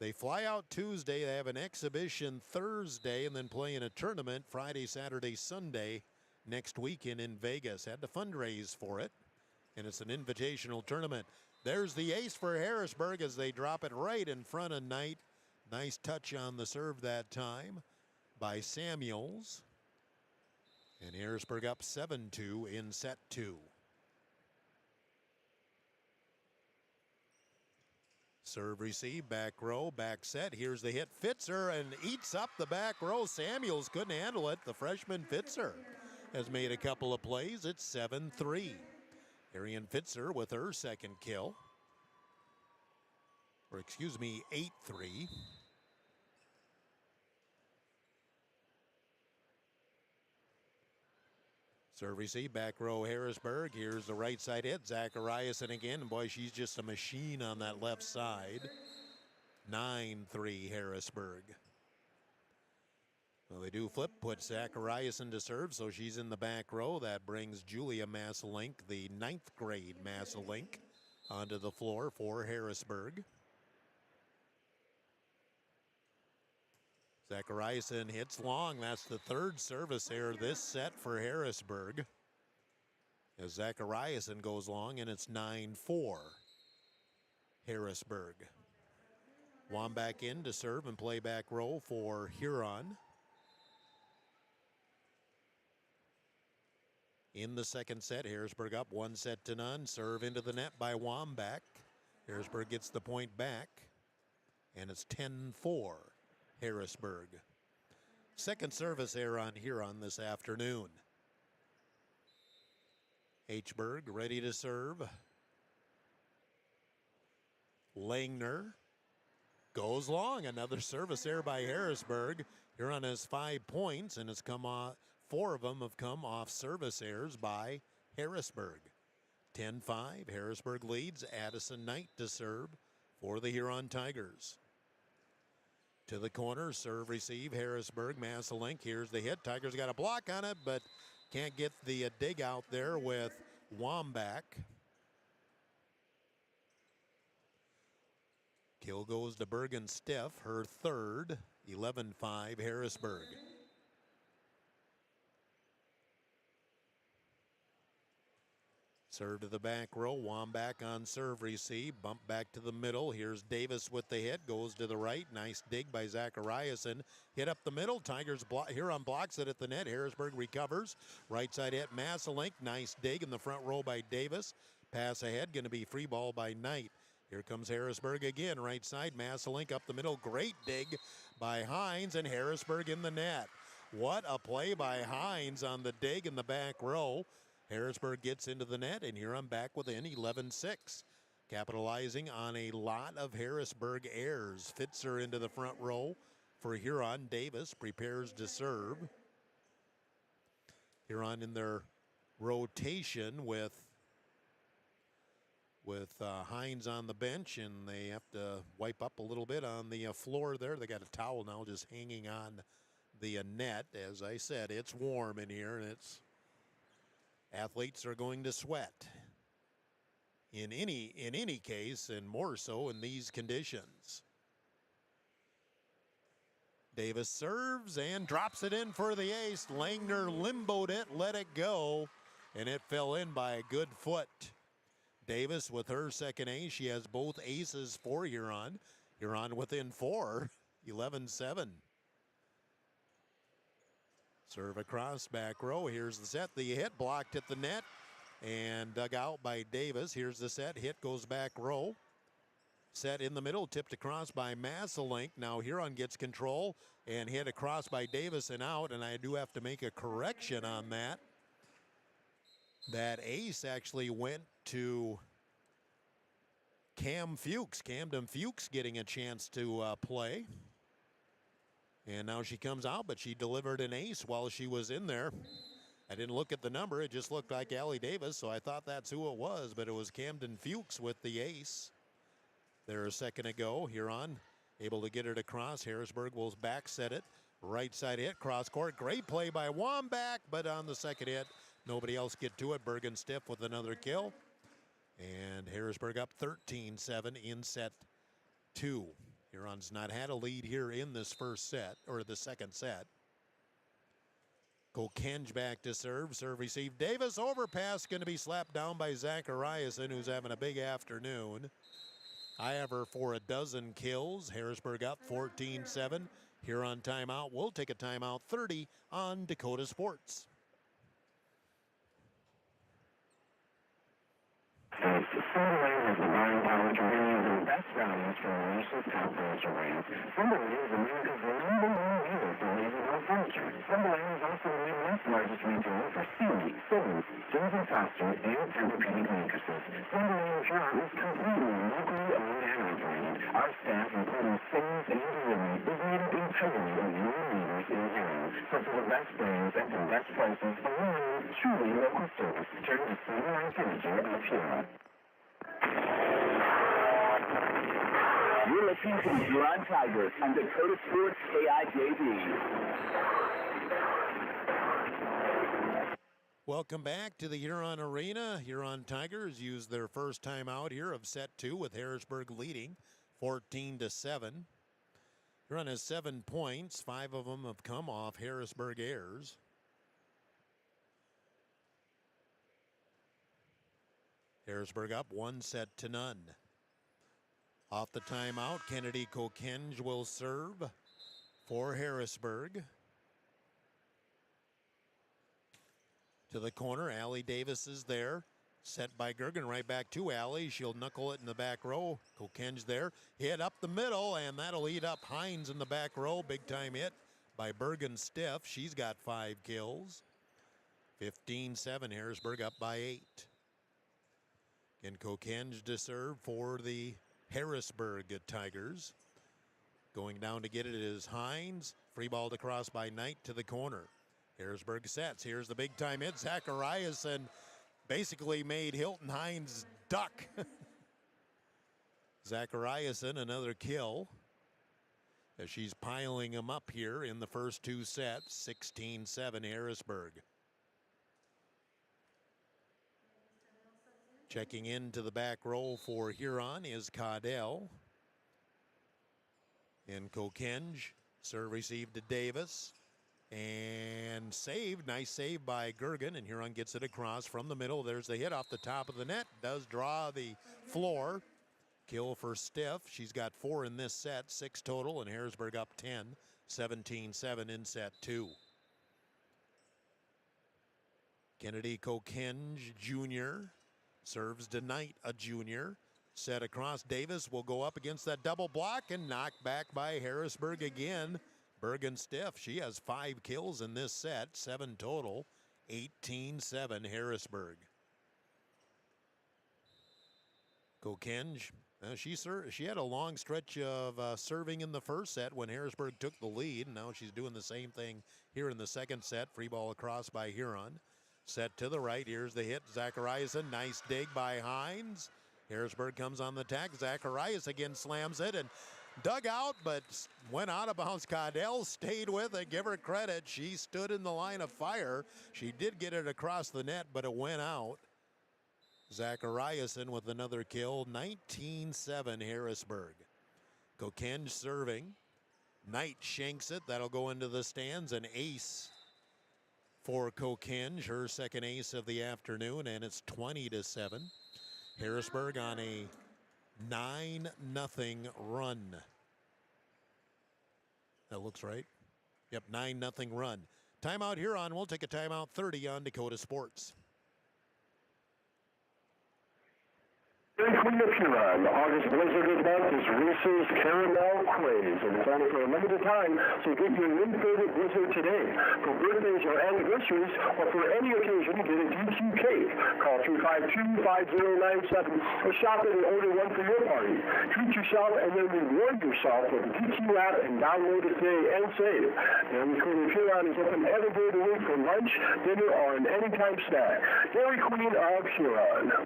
They fly out Tuesday. They have an exhibition Thursday and then play in a tournament Friday, Saturday, Sunday next weekend in Vegas. Had to fundraise for it, and it's an invitational tournament. There's the ace for Harrisburg as they drop it right in front of Knight. Nice touch on the serve that time by Samuels. And Harrisburg up 7-2 in set 2. Serve receive, back row, back set. Here's the hit. Fitzer and eats up the back row. Samuels couldn't handle it. The freshman Fitzer has made a couple of plays. It's 7-3. Arian Fitzer with her second kill. Or excuse me, 8-3. Serve receive, back row Harrisburg. Here's the right side hit. Zachariasen again. Boy, she's just a machine on that left side. 9-3 Harrisburg. Well, they do flip, put Zachariasen to serve, so she's in the back row. That brings Julia Masselink, the 9th grade Masselink, onto the floor for Harrisburg. Zachariasen hits long. That's the third service error this set for Harrisburg. As Zachariasen goes long, and it's 9-4 Harrisburg. Wambach in to serve and play back row for Huron. In the second set, Harrisburg up 1-0. Serve into the net by Wambach. Harrisburg gets the point back, and it's 10-4. Harrisburg. Second service error on Huron this afternoon. Hberg ready to serve. Langner goes long. Another service error by Harrisburg. Huron has 5 points, and it's come off. 4 of them have come off service errors by Harrisburg. 10-5. Harrisburg leads. Addison Knight to serve for the Huron Tigers. To the corner, serve receive, Harrisburg, Masselink. Here's the hit. Tigers got a block on it, but can't get the dig out there with Wambach. Kill goes to Bergen Stiff, her third. 11-5 Harrisburg. Serve to the back row. Wambach on serve receive. Bump back to the middle. Here's Davis with the hit. Goes to the right. Nice dig by Zachariasen. Hit up the middle. Tigers Huron blocks it at the net. Harrisburg recovers. Right side hit. Masselink. Nice dig in the front row by Davis. Pass ahead. Going to be free ball by Knight. Here comes Harrisburg again. Right side. Masselink up the middle. Great dig by Hines, and Harrisburg in the net. What a play by Hines on the dig in the back row. Harrisburg gets into the net, and Huron back within 11-6. Capitalizing on a lot of Harrisburg errors. Fitzer into the front row for Huron. Davis prepares to serve. Huron in their rotation with Hines on the bench, and they have to wipe up a little bit on the floor there. They got a towel now just hanging on the net. As I said, it's warm in here, and athletes are going to sweat in any case, and more so in these conditions. Davis serves and drops it in for the ace. Langner limboed it, let it go, and it fell in by a good foot. Davis with her second ace. She has both aces for Huron. Huron within 4, 11-7. Serve across back row. Here's the set. The hit blocked at the net and dug out by Davis. Here's the set. Hit goes back row. Set in the middle. Tipped across by Masselink. Now Huron gets control and hit across by Davis and out. And I do have to make a correction on that. That ace actually went to Camden Fuchs getting a chance to play. And now she comes out, but she delivered an ace while she was in there. I didn't look at the number. It just looked like Allie Davis, so I thought that's who it was, but it was Camden Fuchs with the ace. There a second ago. Huron able to get it across. Harrisburg will back set it. Right side hit, cross court. Great play by Wambach, but on the second hit, nobody else get to it. Bergen stiff with another kill. And Harrisburg up 13-7 in set 2. Huron's not had a lead here in this first set, or the second set. Kokenge back to serve. Serve received. Davis overpass going to be slapped down by Zachariasen, who's having a big afternoon. Ivor for a dozen kills. Harrisburg up 14-7. Huron timeout. We'll take a timeout 30 on Dakota Sports. Best values from the nation's top furniture brands. Timberland is America's #1 leader for laser-home furniture. Timberland is also the Midwest's largest retailer for Sealy, Simmons, Jones & Foster, and Tempur-Pedic mattresses. Timberland Huron is completely locally owned and operated. Our staff, including sales and delivery, is made up entirely of your leaders in Huron. So for the best brands and the best prices, along with truly local service, turn to Timberland Furniture of Huron. You're listening to the Huron Tigers on Dakota Sports KIJD. Welcome back to the Huron Arena. Huron Tigers used their first timeout here of set 2 with Harrisburg leading 14-7. Huron has 7 points. 5 of them have come off Harrisburg errors. Harrisburg up 1-0. Off the timeout, Kennedy Kokenge will serve for Harrisburg. To the corner, Allie Davis is there. Set by Gergen, right back to Allie. She'll knuckle it in the back row. Kokenge there. Hit up the middle, and that'll eat up Hines in the back row. Big time hit by Bergen Stiff. She's got 5 kills. 15-7, Harrisburg up by 8. And Kokenge to serve for the Harrisburg Tigers. Going down to get it is Hines. Free ball to cross by Knight to the corner. Harrisburg sets. Here's the big time hit. Zachariasen basically made Hilton Hines duck. Zachariasen another kill as she's piling them up here in the first 2 sets. 16-7 Harrisburg. Checking into the back row for Huron is Caudell. And Kokenge. Serve received to Davis. And saved. Nice save by Gergen. And Huron gets it across from the middle. There's the hit off the top of the net. Does draw the floor. Kill for Stiff. She's got 4 in this set. 6 total. And Harrisburg up 10. 17-7 in set 2. Kennedy Kokenge Jr. serves to Knight, a junior. Set across. Davis will go up against that double block and knocked back by Harrisburg again. Bergen Stiff, she has 5 kills in this set, 7 total. 18-7 Harrisburg. Kokenge, she had a long stretch of serving in the first set when Harrisburg took the lead. Now she's doing the same thing here in the second set. Free ball across by Huron. Set to the right. Here's the hit. Zachariasen. Nice dig by Hines. Harrisburg comes on the attack. Zacharias again slams it and dug out, but went out of bounds. Caudell stayed with it. Give her credit. She stood in the line of fire. She did get it across the net, but it went out. Zachariasen with another kill. 19-7 Harrisburg. Kokenge serving. Knight shanks it. That'll go into the stands. An ace for Kokenge, her second ace of the afternoon, and it's 20-7. Harrisburg on a 9-0 run. That looks right. Yep, 9-0 run. Timeout Huron. We'll take a timeout 30 on Dakota Sports. Third Queen of Huron. The August blizzard of the month is Reese's Caramel Craze, and it's only for a limited time, so get your new favorite blizzard today. For birthdays or anniversaries, or for any occasion, get a DQ cake. Call 352-5097 or shop it and order one for your party. Treat yourself and then reward yourself with the DQ app and download it today and save. Dairy Queen of Huron is open every day of the week for lunch, dinner, or an anytime snack. Dairy Queen of Huron.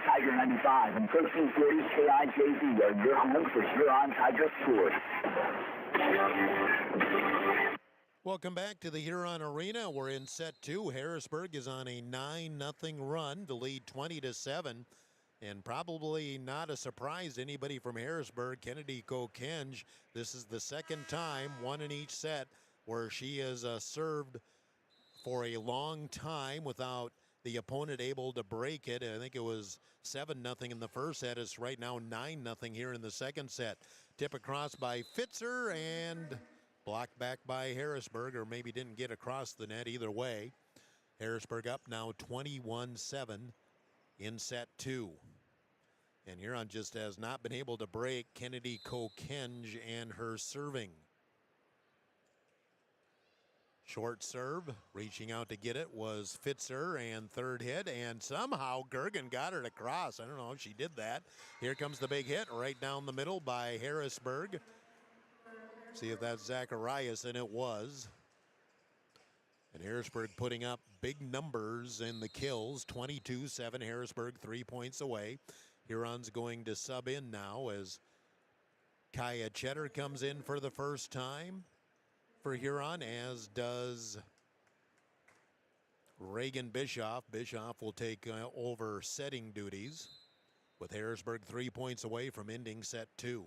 Tiger 95 and 1340 KIJZ are your home for Huron Tiger Sports. Welcome back to the Huron Arena. We're in set 2. Harrisburg is on a 9-0 run to lead 20-7. And probably not a surprise to anybody from Harrisburg, Kennedy Kokenge. This is the second time, one in each set, where she has served for a long time without the opponent able to break it. I think it was 7-0 in the first set. It's right now 9-0 here in the second set. Tip across by Fitzer and blocked back by Harrisburg, or maybe didn't get across the net. Either way, Harrisburg up now 21-7 in set 2. And Huron just has not been able to break Kennedy Kokenge and her serving. Short serve, reaching out to get it was Fitzer, and third hit, and somehow Gergen got her to cross. I don't know if she did that. Here comes the big hit right down the middle by Harrisburg. See if that's Zacharias, and it was. And Harrisburg putting up big numbers in the kills, 22-7. Harrisburg 3 points away. Huron's going to sub in now as Kaya Cheddar comes in for the first time for Huron, as does Reagan Bischoff. Bischoff will take over setting duties with Harrisburg 3 points away from ending set 2.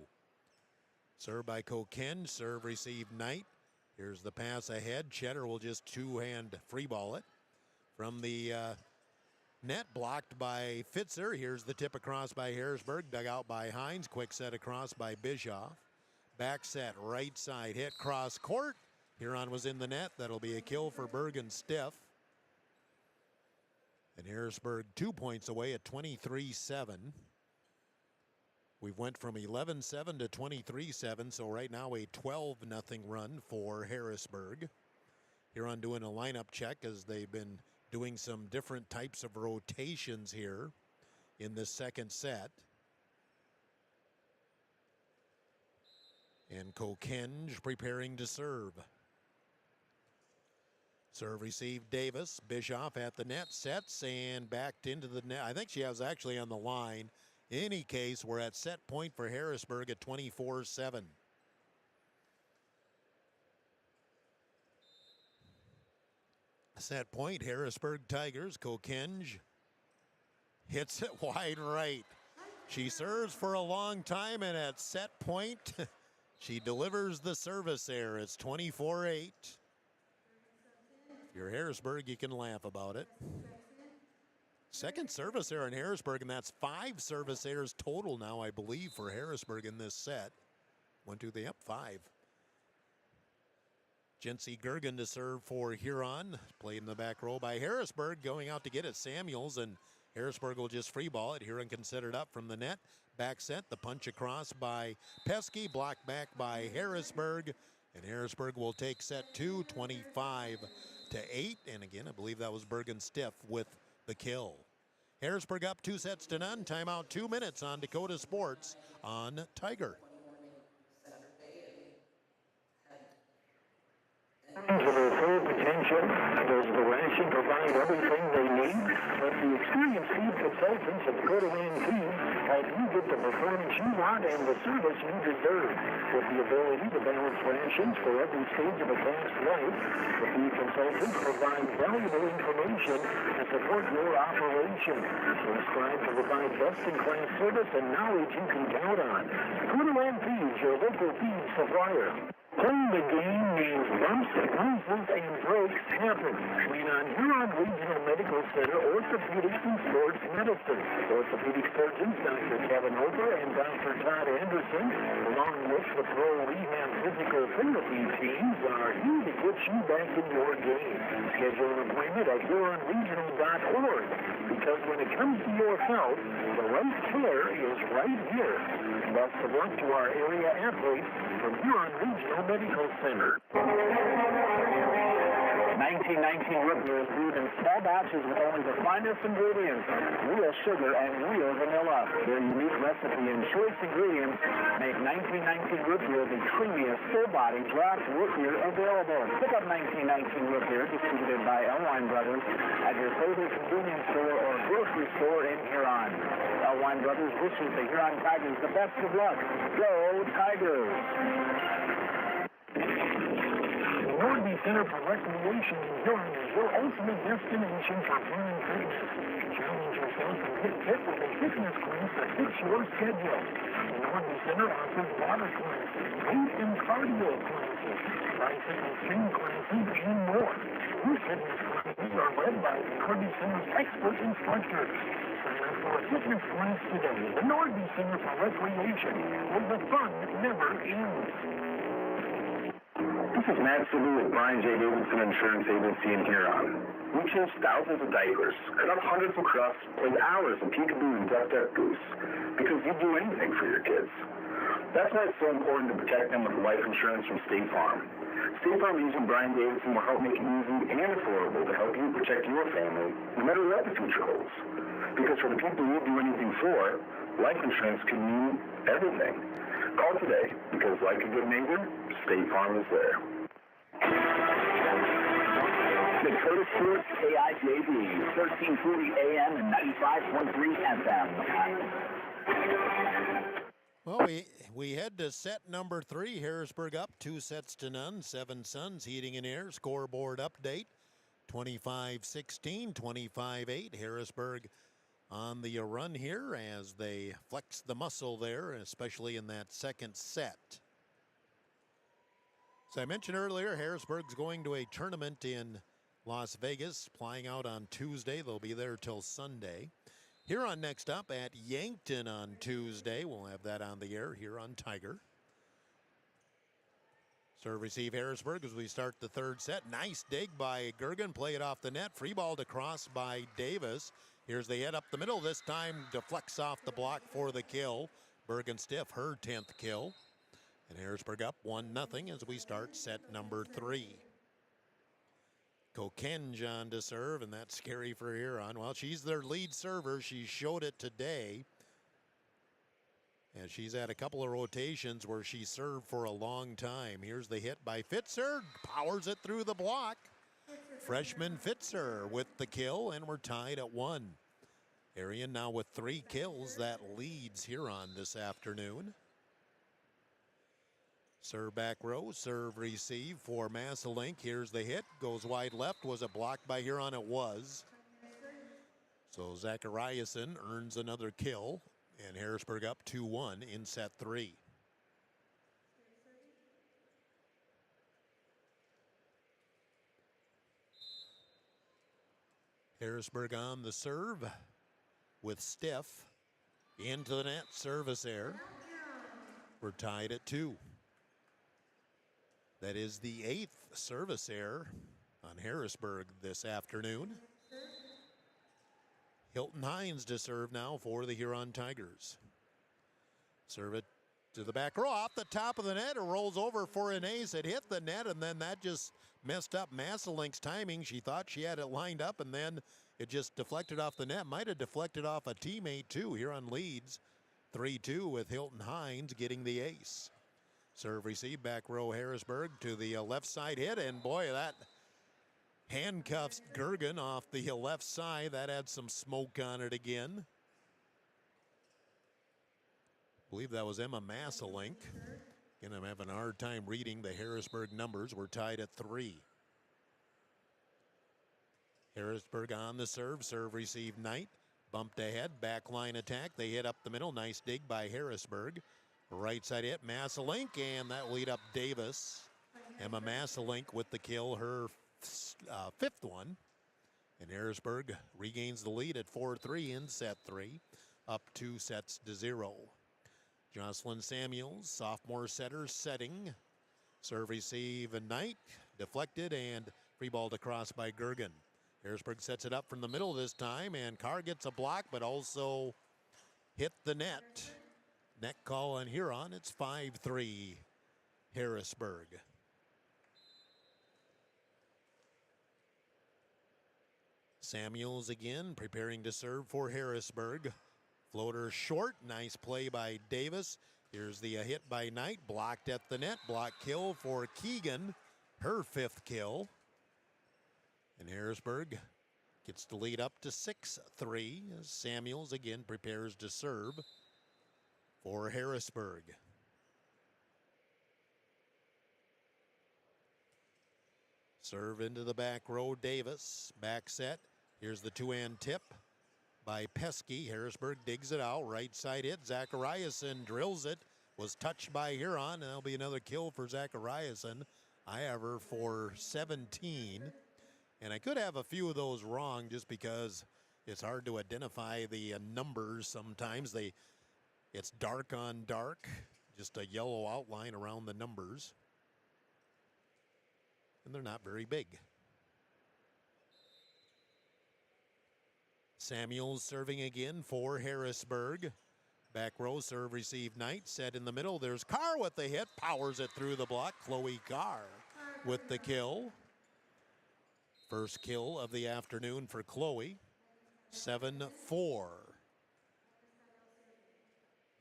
Serve by Kokenge, serve received Knight. Here's the pass ahead. Cheddar will just two-hand free ball it from the net, blocked by Fitzer. Here's the tip across by Harrisburg, dug out by Hines. Quick set across by Bischoff. Back set, right side, hit cross court. Huron was in the net. That'll be a kill for Bergen Stiff. And Harrisburg 2 points away at 23-7. We've went from 11-7 to 23-7, so right now a 12-0 run for Harrisburg. Huron doing a lineup check as they've been doing some different types of rotations here in the second set. And Kokenge preparing to serve. Serve received Davis. Bischoff at the net, sets and backed into the net. I think she was actually on the line. In any case, we're at set point for Harrisburg at 24-7. Set point, Harrisburg Tigers. Kokenge hits it wide right. She serves for a long time, and at set point, she delivers the service error. It's 24-8. If you're Harrisburg, you can laugh about it. Second service error in Harrisburg, and that's 5 service errors total now, I believe, for Harrisburg in this set. 1, 2, 3, up 5. Jency Gergen to serve for Huron. Played in the back row by Harrisburg, going out to get it. Samuels, and Harrisburg will just free ball it. Huron can set it up from the net. Back set, the punch across by Pesky, blocked back by Harrisburg. And Harrisburg will take set 2, 25-8. And again, I believe that was Bergen Stiff with the kill. Harrisburg up 2-0. Timeout 2 minutes on Dakota Sports on Tiger. To their full potential, does the ranching provide everything they need? But the experienced feed consultants at Dakota Land Feed help you get the performance you want and the service you deserve. With the ability to balance rations for every stage of a calf's life, the feed consultants provide valuable information to support your operation. They strive to provide best-in-class service and knowledge you can count on. Dakota Land Feeds, your local feed supplier. Playing the game means bumps, bruises, and breaks happen. Lean on Huron Regional Medical Center Orthopedics and Sports Medicine. Orthopedic surgeons Dr. Kevin Ober and Dr. Todd Anderson, along with the Pro Rehab Physical Therapy teams, are here to get you back in your game. Schedule an appointment at huronregional.org. because when it comes to your health, the right care is right here. Best of luck to our area athletes from Huron Regional Medical Center. 1919 root beer is brewed in small batches with only the finest ingredients, real sugar and real vanilla. Their unique recipe and choice ingredients make 1919 root beer the creamiest, full-body draft root beer available. Pick up 1919 root beer, distributed by Elwine Brothers, at your favorite convenience store or grocery store in Huron. Elwine Brothers wishes the Huron Tigers the best of luck. Go Tigers! Nordby Center for Recreation in Huron is your ultimate destination for fun and fitness. Challenge yourself and get fit with a fitness class that fits your schedule. The Nordby Center offers water classes, weight and cardio classes, bicep and string classes, and more. These fitness classes are led by the Nordby Center's expert instructors. Sign up for a fitness class today. The Nordby Center for Recreation, where the fun never ends. This is Matt Sibley with Brian J. Davidson Insurance Agency in Huron. We change thousands of diapers, cut up hundreds of crusts, play hours of peekaboo and duck goose, because you'd do anything for your kids. That's why it's so important to protect them with life insurance from State Farm. State Farm agent Brian Davidson will help make it easy and affordable to help you protect your family, no matter what the future holds. Because for the people you do anything for, life insurance can mean everything. Call today, because like a good neighbor, State Farm is there. Dakota Sports KIJB, 1340 AM and 95.3 FM. Well, we head to set number 3. Harrisburg up 2-0. 7 Suns Heating and Air scoreboard update. 25-16, 25-8. Harrisburg on the run here as they flex the muscle there, especially in that second set. As I mentioned earlier, Harrisburg's going to a tournament in Las Vegas, flying out on Tuesday. They'll be there till Sunday. Huron next up at Yankton on Tuesday. We'll have that on the air here on Tiger. Serve receive Harrisburg as we start the third set. Nice dig by Gergen. Play it off the net. Free ball to cross by Davis. Here's the hit up the middle. This time deflects off the block for the kill. Bergen Stiff, her 10th kill. And Harrisburg up 1-0 as we start set number 3. Kokenjan to serve, and that's scary for Huron. Well, she's their lead server. She showed it today. And she's had a couple of rotations where she served for a long time. Here's the hit by Fitzer. Powers it through the block. Freshman Fitzer with the kill, and we're tied at 1. Arian now with 3 kills. That leads Huron this afternoon. Serve back row, serve receive for Masselink. Here's the hit, goes wide left. Was it blocked by Huron? It was. So Zachariasen earns another kill, and Harrisburg up 2-1 in set 3. Harrisburg on the serve with Stiff. Into the net, service error. We're tied at 2. That is the 8th service error on Harrisburg this afternoon. Hilton Hines to serve now for the Huron Tigers. Serve it to the back row, off the top of the net. It rolls over for an ace. It hit the net, and then that just messed up Masselink's timing. She thought she had it lined up, and then it just deflected off the net. Might have deflected off a teammate, too. Huron leads 3-2 with Hilton Hines getting the ace. Serve receive back row Harrisburg to the left side hit, and boy, that handcuffs Gergen off the left side. That had some smoke on it again. I believe that was Emma Masselink. Again, I'm having a hard time reading the Harrisburg numbers. We're tied at 3. Harrisburg on the serve. Serve receive Knight. Bumped ahead. Back line attack. They hit up the middle. Nice dig by Harrisburg. Right side hit, Masselink, and that lead up Davis. Emma Masselink with the kill, her 5th one. And Harrisburg regains the lead at 4-3 in set 3, up 2-0. Jocelyn Samuels, sophomore setter, setting. Serve receive a Knight, deflected, and free ball to cross by Gergen. Harrisburg sets it up from the middle this time, and Carr gets a block, but also hit the net. Net call on Huron. It's 5-3 Harrisburg. Samuels again preparing to serve for Harrisburg. Floater short. Nice play by Davis. Here's the hit by Knight. Blocked at the net. Block kill for Keegan. Her 5th kill. And Harrisburg gets the lead up to 6-3 as Samuels again prepares to serve for Harrisburg. Serve into the back row, Davis. Back set. Here's the two-hand tip by Pesky. Harrisburg digs it out. Right side hit. Zachariason drills it. Was touched by Huron, and that'll be another kill for Zachariason. I have her for 17. And I could have a few of those wrong just because it's hard to identify the numbers sometimes. It's dark on dark, just a yellow outline around the numbers. And they're not very big. Samuels serving again for Harrisburg. Back row serve receive Knight. Set in the middle. There's Carr with the hit. Powers it through the block. Chloe Carr with the kill. First kill of the afternoon for Chloe. 7-4.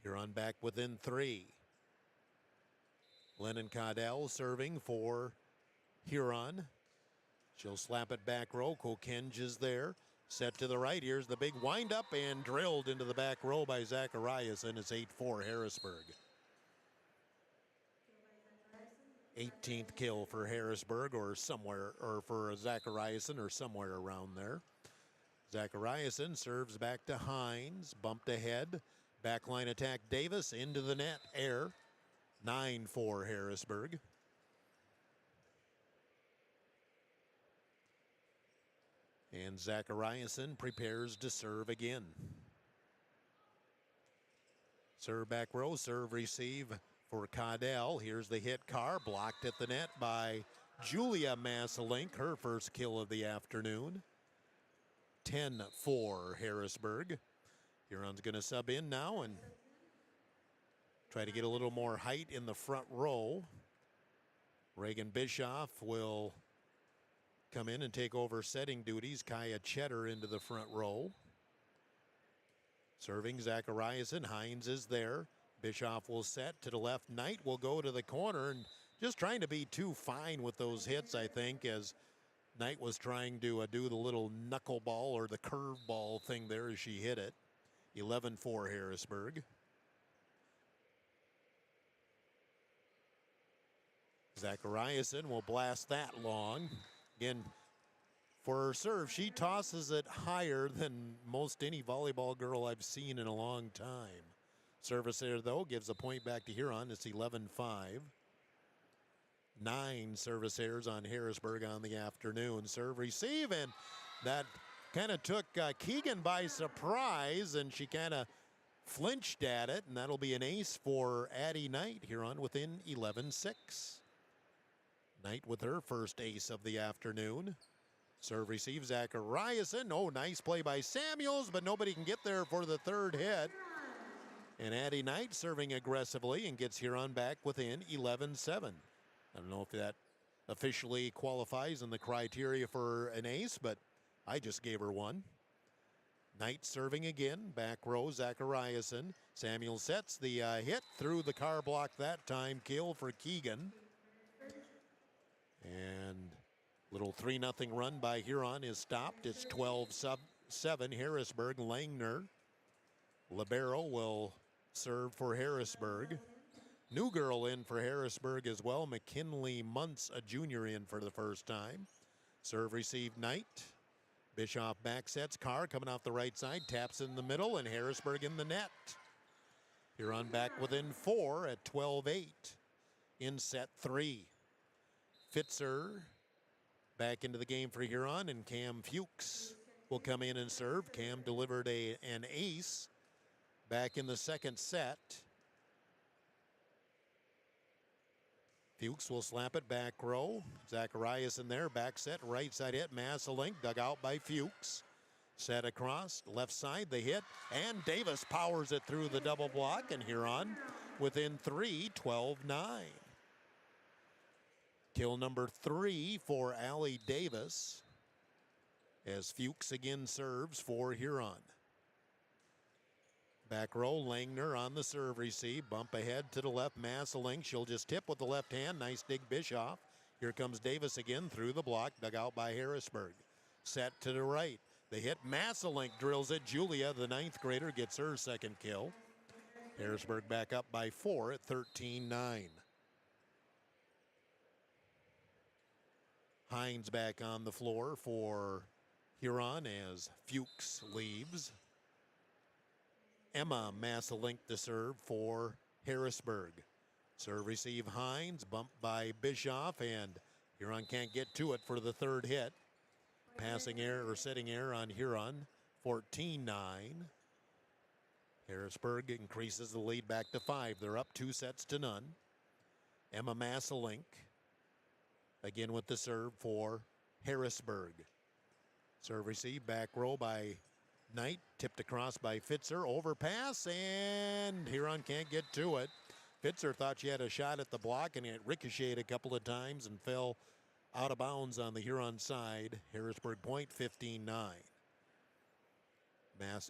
Huron back within 3. Lennon Caudell serving for Huron. She'll slap it back row. Kokenge is there. Set to the right. Here's the big windup and drilled into the back row by Zachariason. It's 8-4 Harrisburg. 18th kill for Harrisburg or for Zachariason or somewhere around there. Zachariason serves back to Hines. Bumped ahead. Backline attack Davis into the net. Air. 9-4 Harrisburg. And Zachariason prepares to serve again. Serve back row, serve receive for Caudell. Here's the hit. Carr blocked at the net by Julia Masselink, her first kill of the afternoon. 10-4 Harrisburg. Huron's going to sub in now and try to get a little more height in the front row. Reagan Bischoff will come in and take over setting duties. Kaya Cheddar into the front row. Serving Zachariason. Hines is there. Bischoff will set to the left. Knight will go to the corner and just trying to be too fine with those hits, I think, as Knight was trying to do the little knuckleball or the curveball thing there as she hit it. 11-4 Harrisburg. Zachariason will blast that long. Again, for her serve, she tosses it higher than most any volleyball girl I've seen in a long time. Service there, though, gives a point back to Huron. It's 11-5. 9 service errors on Harrisburg on the afternoon. Serve receive, and that kind of took Keegan by surprise, and she kind of flinched at it, and that'll be an ace for Addie Knight. Huron within 11-6. Knight with her first ace of the afternoon. Serve receive Zachariason. Oh, nice play by Samuels, but nobody can get there for the third hit. And Addie Knight serving aggressively and gets Huron back within 11-7. I don't know if that officially qualifies in the criteria for an ace, but I just gave her one. Knight serving again. Back row, Zachariason. Samuel sets the hit through the car block that time. Kill for Keegan. And little 3-0 run by Huron is stopped. It's 12-7 Harrisburg. Langner. Libero will serve for Harrisburg. New girl in for Harrisburg as well. McKinley Muntz, a junior, in for the first time. Serve receive Knight. Bischoff back sets. Carr coming off the right side. Taps in the middle and Harrisburg in the net. Huron back within 4 at 12-8 in set 3. Fitzer back into the game for Huron, and Cam Fuchs will come in and serve. Cam delivered an ace back in the second set. Fuchs will slap it back row. Zacharias in there, back set, right side hit. Masselink dug out by Fuchs. Set across, left side, the hit, and Davis powers it through the double block, and Huron within 3, 12-9. Kill number 3 for Allie Davis as Fuchs again serves for Huron. Back row, Langner on the serve receive. Bump ahead to the left, Masselink. She'll just tip with the left hand. Nice dig, Bischoff. Here comes Davis again through the block, dug out by Harrisburg. Set to the right. The hit, Masselink drills it. Julia, the 9th grader, gets her second kill. Harrisburg back up by 4 at 13-9. Hines back on the floor for Huron as Fuchs leaves. Emma Masselink to serve for Harrisburg. Serve receive Hines, bumped by Bischoff, and Huron can't get to it for the third hit. Passing error or setting error on Huron, 14-9. Harrisburg increases the lead back to 5. They're up 2-0. Emma Masselink again with the serve for Harrisburg. Serve receive back row by Knight, tipped across by Fitzer, overpass, and Huron can't get to it. Fitzer thought she had a shot at the block, and it ricocheted a couple of times and fell out of bounds on the Huron side. Harrisburg point, 15-9.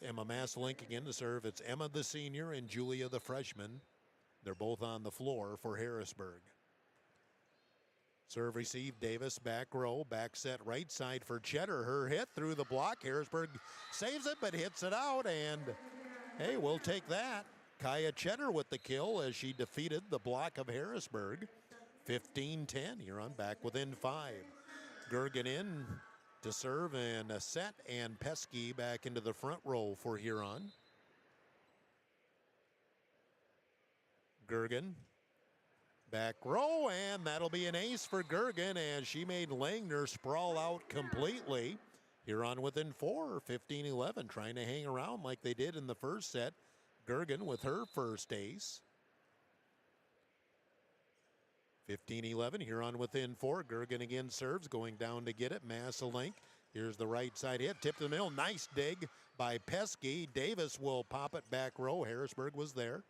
Emma Masselink again to serve. It's Emma the senior and Julia the freshman. They're both on the floor for Harrisburg. Serve receive, Davis back row, back set right side for Cheddar. Her hit through the block. Harrisburg saves it but hits it out, and hey, we'll take that. Kaya Cheddar with the kill as she defeated the block of Harrisburg. 15-10, Huron back within 5. Gergen in to serve and a set, and Pesky back into the front row for Huron. Gergen back row, and that'll be an ace for Gergen as she made Langner sprawl out completely. Huron within 4, 15-11, trying to hang around like they did in the first set. Gergen with her first ace. 15-11, Huron within 4. Gergen again serves, going down to get it. Masselink, here's the right side hit, tip to the middle. Nice dig by Pesky. Davis will pop it back row. Harrisburg was there.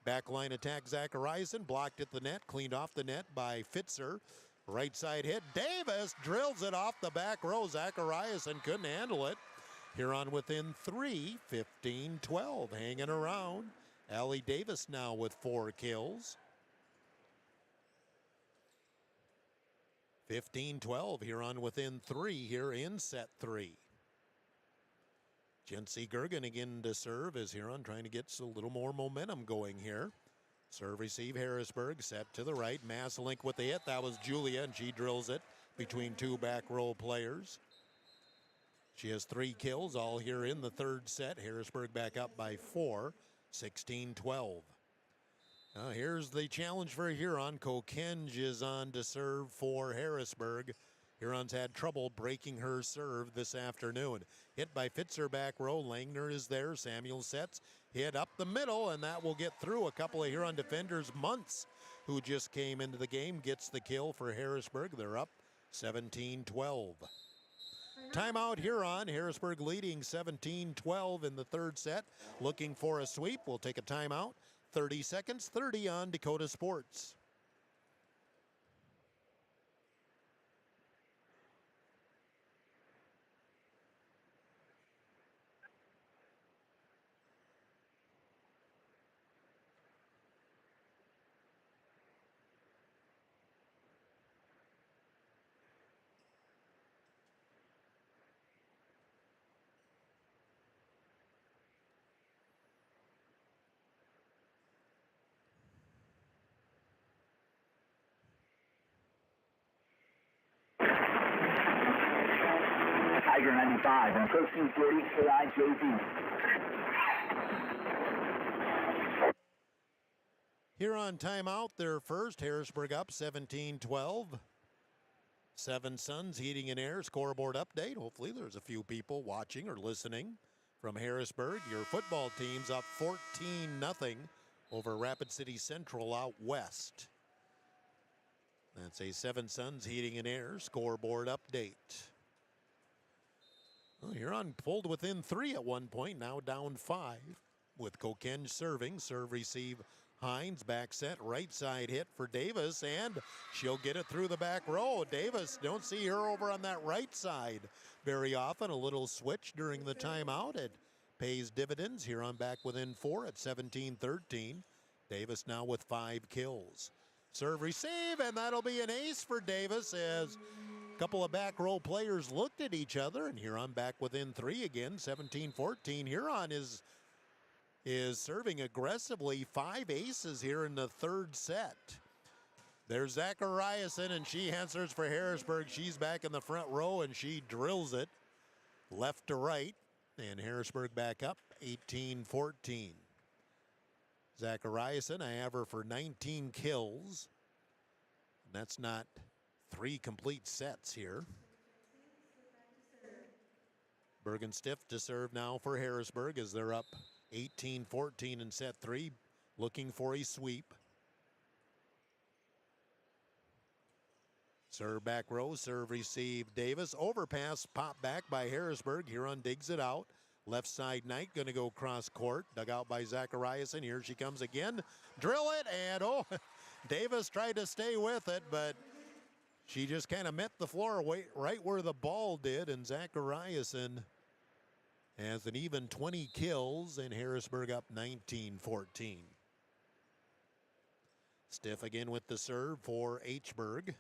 Backline attack, Zachariasen blocked at the net, cleaned off the net by Fitzer. Right side hit, Davis drills it off the back row. Zachariasen couldn't handle it. Huron within 3, 15-12, hanging around. Allie Davis now with 4 kills. 15-12, Huron within 3 here in set 3. Jency Gergen again to serve as Huron trying to get a little more momentum going here. Serve receive Harrisburg, set to the right. Masselink with the hit. That was Julia, and she drills it between 2 back row players. She has 3 kills, all here in the third set. Harrisburg back up by 4, 16-12. Now here's the challenge for Huron. Kokenge is on to serve for Harrisburg. Huron's had trouble breaking her serve this afternoon. Hit by Fitzer back row. Langner is there. Samuel sets. Hit up the middle, and that will get through a couple of Huron defenders. Muntz, who just came into the game, gets the kill for Harrisburg. They're up 17-12. Timeout Huron. Harrisburg leading 17-12 in the third set. Looking for a sweep. We'll take a timeout. 30 seconds, 30 on Dakota Sports. Tiger 95 and 1340 KIJV. Huron timeout, their first. Harrisburg up 17-12. Seven Suns heating and air scoreboard update. Hopefully there's a few people watching or listening from Harrisburg. Your football team's up 14-0 over Rapid City Central out west. That's a Seven Suns Heating and Air scoreboard update. Well, Huron pulled within 3 at one point, now down 5. With Kokenge serving, serve receive Hines, back set, right side hit for Davis, and she'll get it through the back row. Davis, don't see her over on that right side very often. A little switch during the timeout. It pays dividends. Huron back within 4 at 17-13. Davis now with 5 kills. Serve receive, and that'll be an ace for Davis as a couple of back row players looked at each other, and Huron back within 3 again, 17-14. Huron is serving aggressively. 5 aces here in the third set. There's Zachariasen, and she answers for Harrisburg. She's back in the front row, and she drills it left to right, and Harrisburg back up 18-14. Zachariasen, I have her for 19 kills. That's not 3 complete sets here. Bergenstift to serve now for Harrisburg as they're up 18-14 in set 3, looking for a sweep. Serve back row, serve receive Davis. Overpass, pop back by Harrisburg. Huron digs it out. Left side Knight going to go cross court. Dug out by Zachariasen. Here she comes again. Drill it, and Davis tried to stay with it, but she just kind of met the floor right where the ball did, and Zachariasen has an even 20 kills, and Harrisburg up 19-14. Stiff again with the serve for Hberg.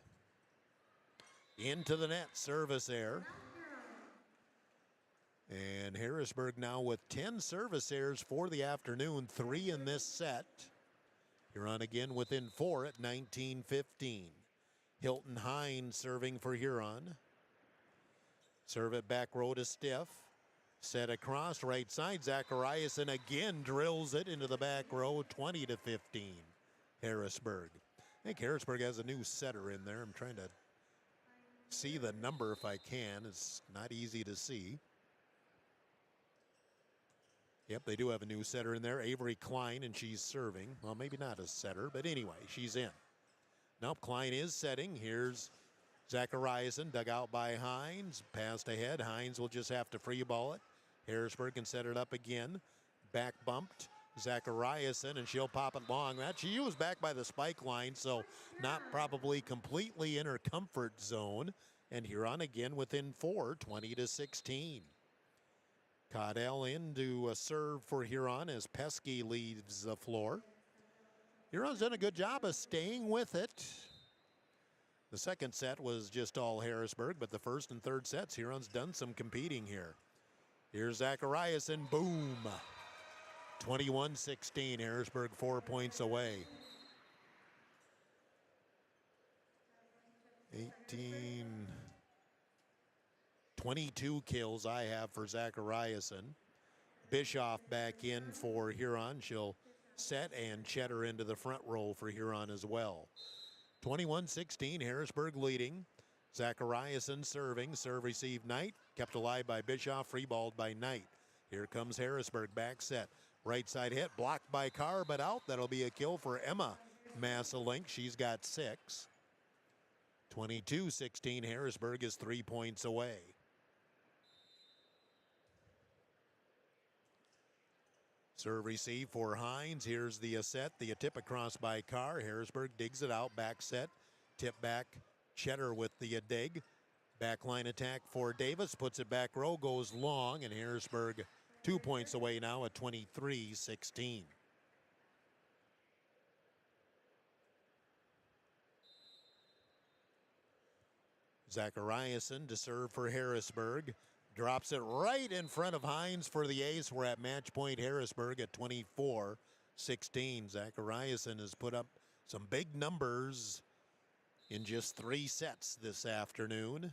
Into the net, service error. And Harrisburg now with 10 service errors for the afternoon, 3 in this set. Huron again within 4 at 19-15. Hilton Hines serving for Huron. Serve it back row to Stiff. Set across right side. Zachariasen again drills it into the back row, 20-15. Harrisburg. I think Harrisburg has a new setter in there. I'm trying to see the number if I can. It's not easy to see. Yep, they do have a new setter in there, Avery Klein, and she's serving. Well, maybe not a setter, but anyway, she's in. Nope, Klein is setting. Here's Zachariasen, dug out by Hines. Passed ahead. Hines will just have to free ball it. Harrisburg can set it up again. Back bumped. Zachariasen, and she'll pop it long. That she was back by the spike line, so not probably completely in her comfort zone. And Huron again within 4, 20-16. Caudell into a serve for Huron as Pesky leaves the floor. Huron's done a good job of staying with it. The second set was just all Harrisburg, but the first and third sets, Huron's done some competing here. Here's Zachariasen, boom. 21-16, Harrisburg 4 points away. 22 kills I have for Zachariasen. Bischoff back in for Huron. She'll set and Cheddar into the front row for Huron as well. 21-16, Harrisburg leading. Zachariasen serving. Serve receive Knight. Kept alive by Bischoff. Free balled by Knight. Here comes Harrisburg. Back set. Right side hit. Blocked by Carr, but out. That'll be a kill for Emma Masselink. She's got 6. 22-16, Harrisburg is 3 points away. Serve receive for Hines. Here's the set. The tip across by Carr. Harrisburg digs it out. Back set. Tip back. Cheddar with the dig. Backline attack for Davis. Puts it back row. Goes long. And Harrisburg 2 points away now at 23-16. Zachariasen to serve for Harrisburg. Drops it right in front of Hines for the ace. We're at match point Harrisburg at 24-16. Zachariasen has put up some big numbers in just 3 sets this afternoon.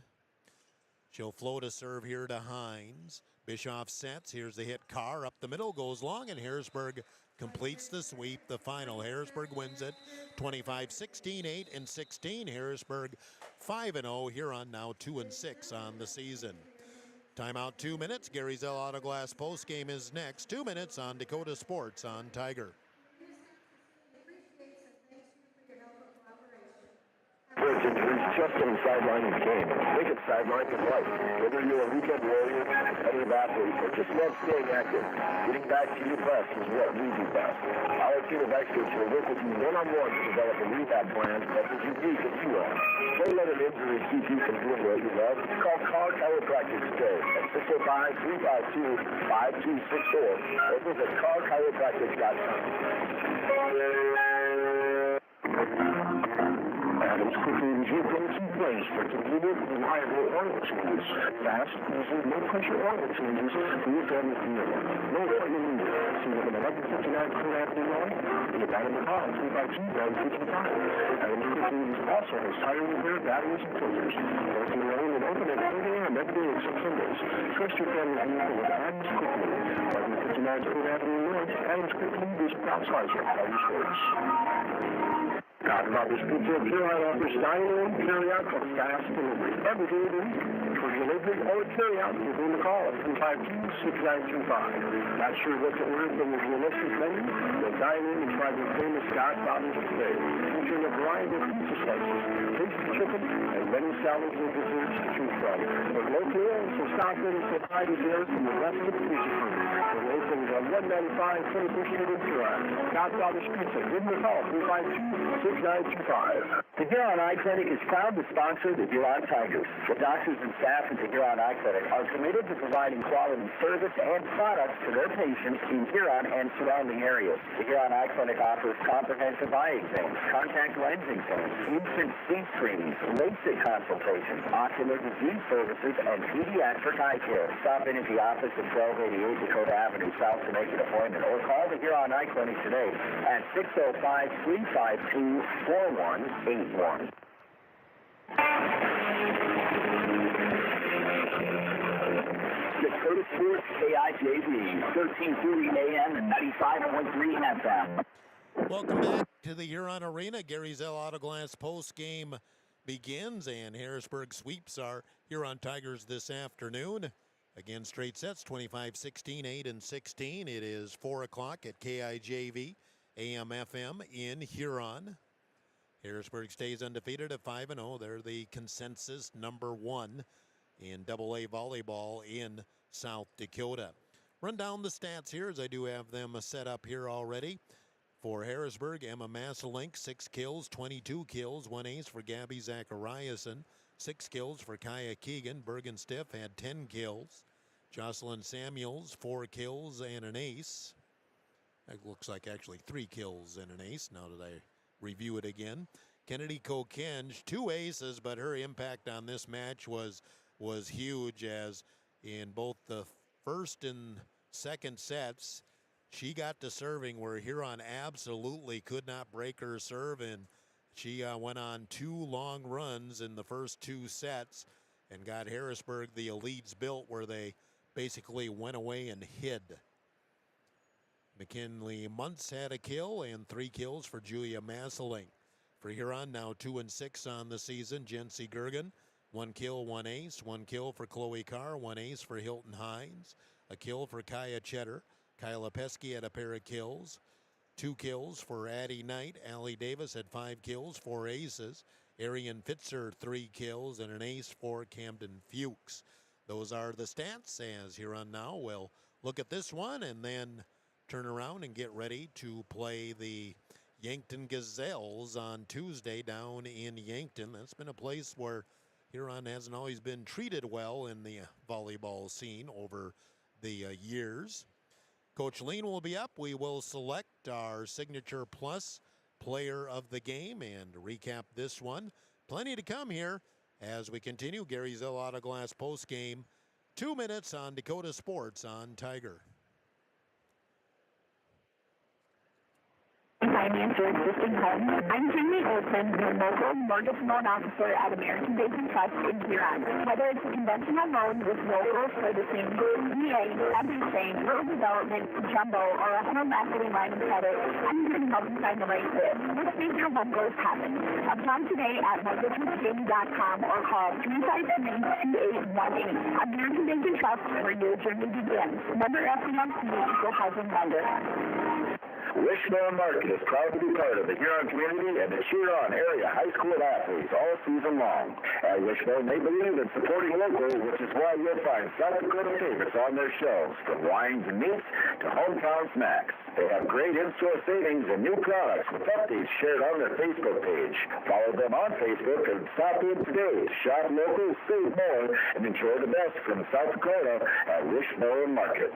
She'll float a serve here to Hines. Bischoff sets. Here's the hit. Carr up the middle. Goes long, and Harrisburg completes the sweep. The final. Harrisburg wins it 25-16, 8-16. Harrisburg 5-0. Huron now 2-6 on the season. Timeout 2 minutes. Gary Zell Autoglass postgame is next. 2 minutes on Dakota Sports on Tiger. With sports injuries just don't sideline the game. They can sideline your life. Whether you're a weekend warrior, competitive athlete, or just love staying active, getting back to your best is what we do best. Our team of experts will work with you one-on-one to develop a rehab plan that is unique as you are. Don't let an injury keep you from doing what you love. Call Car Chiropractic today at 605-352-5264 or visit carchiropractic.com. Adams quickly is your go-to place for convenient, reliable oil changes. Fast, easy, no-pressure oil changes for your family vehicle. No appointment needed. See them at 1159 Cool Avenue North and at Adam McCall, 352-955. Adams quickly also has tire repair, batteries, and filters. Working alone and open at 8 a.m. every day except Sundays. Trust your family vehicle with Adams quickly. 1159 Cool Avenue North, Adams quickly is proud sponsor of our insurance. Talk about this pizza of Huron offers dine-in, carry-out, or fast delivery. Every day of the week. For delivery or carry-out, give them a call at 352-6925. Not sure what to order from the realistic menu? Then dine in and try the famous Godfather's today. Featuring a variety of pizza slices, tasty chicken, and many salads and desserts to choose from. For local owned, so stop in and say hi to Derek from the rest of the pizza crew. They're open on 195 21st Street in Huron. Godfather's Pizza. Give them a call, 352-6925. The Huron Eye Clinic is proud to sponsor the Huron Tigers. The doctors and staff at the Huron Eye Clinic are committed to providing quality service and products to their patients in Huron and surrounding areas. The Huron Eye Clinic offers comprehensive eye exams, contact lens exams, infant sleep screenings, LASIK consultations, ocular disease services, and pediatric eye care. Stop in at the office at 1288 Dakota Avenue South to make an appointment, or call the Huron Eye Clinic today at 605-352-4181. Dakota Sports KIJV, 1330 AM and 95.3 FM. Welcome back to the Huron Arena. Gary Zell Auto Glass post game begins, and Harrisburg sweeps our Huron Tigers this afternoon. Again, straight sets, 25-16, 8 and 16. It is 4 o'clock at KIJV, AM/FM in Huron. Harrisburg stays undefeated at 5-0. They're the consensus number 1 in AA volleyball in South Dakota. Run down the stats here, as I do have them set up here already. For Harrisburg, Emma Masselink, 6 kills, 22 kills, 1 ace for Gabby Zachariason, 6 kills for Kaya Keegan. Bergen Stiff had 10 kills. Jocelyn Samuels, 4 kills and an ace. That looks like actually 3 kills and an ace now that I review it again. Kennedy Kokenge, 2 aces, but her impact on this match was huge, as in both the first and second sets, she got to serving where Huron absolutely could not break her serve, and she went on 2 long runs in the first 2 sets and got Harrisburg the leads built, where they basically went away and hid. McKinley Muntz had a kill and 3 kills for Julia Masselink. For Huron, now 2 and 6 on the season. Jency Gergen, 1 kill, 1 ace. 1 kill for Chloe Carr, 1 ace for Hilton Hines. A kill for Kaya Cheddar. Kyla Pesky had a pair of kills. 2 kills for Addie Knight. Allie Davis had 5 kills, 4 aces. Arian Fitzer, 3 kills, and an ace for Camden Fuchs. Those are the stats, as Huron now will look at this one and then turn around and get ready to play the Yankton Gazelles on Tuesday down in Yankton. That's been a place where Huron hasn't always been treated well in the volleyball scene over the years. Coach Lean will be up. We will select our Signature Plus player of the game and recap this one. Plenty to come here as we continue. Gary Zell Auto Glass post game. 2 minutes on Dakota Sports on Tiger. Finance your existing home. I'm Jamie Olson, your local mortgage loan officer at American Basin Trust in Huron. Whether it's a conventional loan with local servicing, VA, everything, rural development, jumbo, or a home equity line of credit, I'm here to help you find the right fit. Let's make your home goals happen. Apply today at mortgagewithjamie.com or call 353-2818. American Basin Trust, where your journey begins. Member FDIC, equal housing lender. Wishbone Market is proud to be part of the Huron community and the Huron area high school athletes all season long. At Wishbone, they believe in supporting local, which is why you'll find South Dakota favorites on their shelves, from wines and meats to hometown snacks. They have great in-store savings and new products with updates shared on their Facebook page. Follow them on Facebook and stop in today. Shop local, save more, and enjoy the best from South Dakota at Wishbone Market.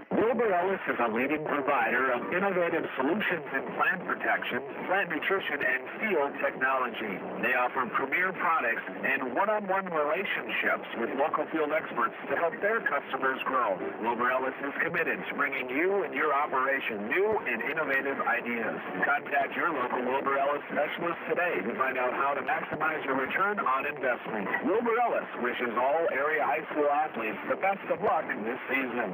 Wilbur Ellis is a leading provider of innovative solutions in plant protection, plant nutrition, and field technology. They offer premier products and one-on-one relationships with local field experts to help their customers grow. Wilbur Ellis is committed to bringing you and your operation new and innovative ideas. Contact your local Wilbur Ellis specialist today to find out how to maximize your return on investment. Wilbur Ellis wishes all area high school athletes the best of luck this season.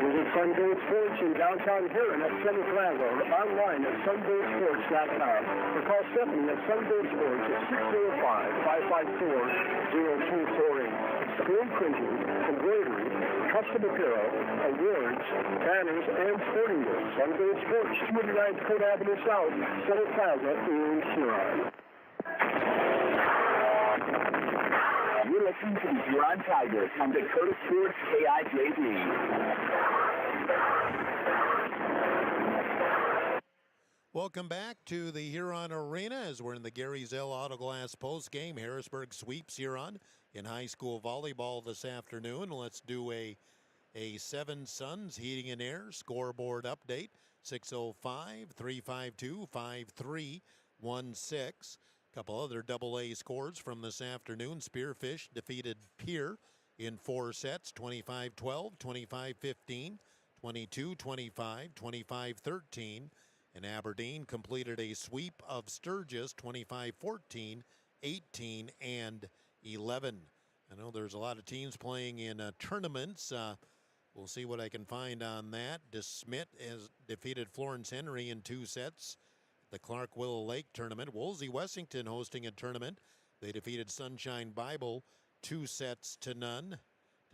Visit Sunday Sports in downtown Huron at Center Plaza or online at sundaysports.com. Or call Stephanie at Sunday Sports at 605-554-0248. Screen printing, embroidery, custom apparel, awards, banners, and sporting goods. Sunday Sports, 209 Dakota Avenue South, Center Plaza in Huron. You're listening to the Huron Tigers on Dakota Sports KIJD. Welcome back to the Huron Arena as we're in the Gary Zell Autoglass post game. Harrisburg sweeps Huron in high school volleyball this afternoon. Let's do a Seven Suns Heating and Air scoreboard update. 605-352-5316. Couple other AA scores from this afternoon. Spearfish defeated Pierre in 4 sets, 25-12, 25-15, 22-25, 25-13. And Aberdeen completed a sweep of Sturgis, 25-14, 18, and 11. I know there's a lot of teams playing in tournaments. We'll see what I can find on that. DeSmit has defeated Florence Henry in 2 sets. The Clark Willow Lake tournament. Woolsey Wessington hosting a tournament. They defeated Sunshine Bible 2 sets to none.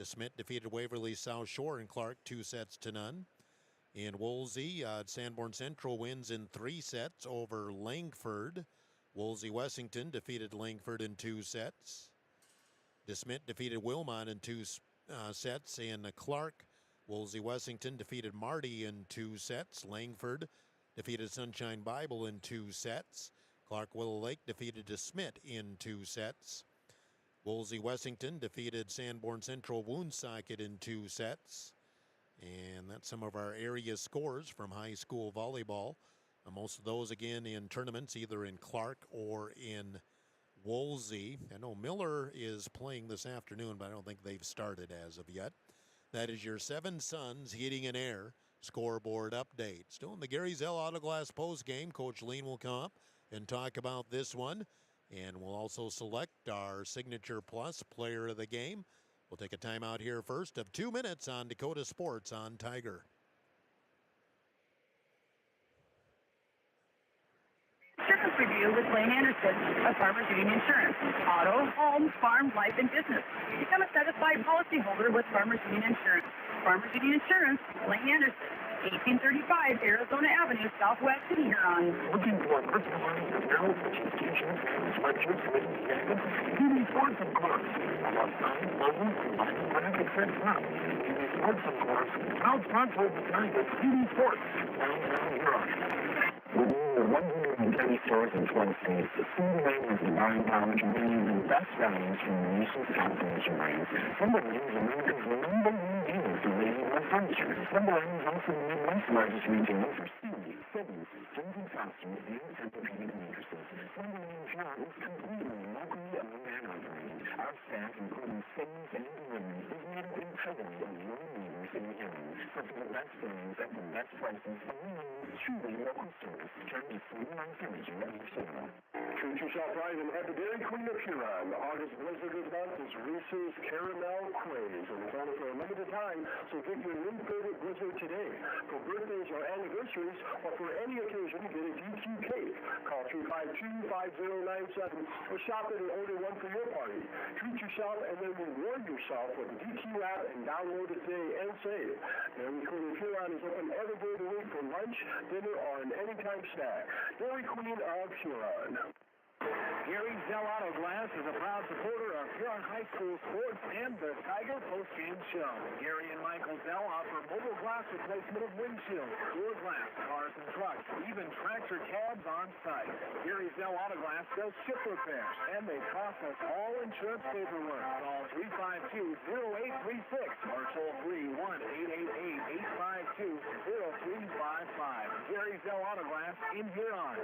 DeSmit defeated Waverly South Shore and Clark 2 sets to none. In Woolsey, Sanborn Central wins in 3 sets over Langford. Woolsey Wessington defeated Langford in 2 sets. DeSmit defeated Wilmot in 2 sets. In Clark, Woolsey Wessington defeated Marty in 2 sets. Langford defeated Sunshine Bible in 2 sets. Clark Willow Lake defeated DeSmit in 2 sets. Woolsey Wessington defeated Sanborn Central Woonsocket in 2 sets. And that's some of our area scores from high school volleyball. Most of those again in tournaments, either in Clark or in Woolsey. I know Miller is playing this afternoon, but I don't think they've started as of yet. That is your Seven Suns Heating and Air scoreboard update. Still in the Gary Zell Autoglass post game. Coach Lean will come up and talk about this one. And we'll also select our Signature Plus player of the game. We'll take a timeout here first of 2 minutes on Dakota Sports on Tiger. Insurance review with Lane Anderson of Farmers Union Insurance. Auto, home, farm, life, and business. Become a certified policyholder with Farmers Union Insurance. Farmers Union Insurance, Lane Anderson, 1835 Arizona Avenue, Southwest in Huron. Looking for personalized apparel such as t-shirts, sweatshirts, women's jackets, beauty sports and gloves. About 9 logos combining graphics and props. Beauty sports and gloves. Proud sponsor of the Tigers, Beauty Sports, downtown Huron. Within the 130 stores in 12 states, Single Lane has the buying power to bring you the best values from the nation's top furniture brands. Single Lane is America's #1 dealer for ready-to-wear furniture. Single Lane is also the Midwest's largest retailer for Sealy, Sibley, Jones & Foster, and Tempur-Pedic mattresses. Single Lane shop is completely locally owned and operated. Our staff, including sales and delivery, is made up entirely of your neighbors in the area. So for the best brands at the best prices, Single Lane is truly local service. Turn to Single Lane Furniture at your sale. Treat yourself right and have the Dairy Queen of Huron. The August blizzard this month is Reese's Caramel Craze, and it's only for a limited time, so get your new favorite blizzard today. For birthdays or anniversaries, or for any occasion, get a DQ cake. Call 352-5097 or shop it and order one for your party. Treat yourself and then reward yourself with the DQ app and download it today and safe. Dairy Queen of Huron is open every day of the week for lunch, dinner, or an anytime snack. Dairy Queen of Huron. Gary Zell Auto Glass is a proud supporter of Huron High School sports and the Tiger postgame show. Gary and Michael Zell offer mobile glass replacement of windshields, door glass, cars and trucks, even tractor cabs on site. Gary Zell Auto Glass does ship repairs, and they process all insurance paperwork. Call 352-0836 or toll free 1-888-852-0355. Gary Zell Auto Glass in Huron.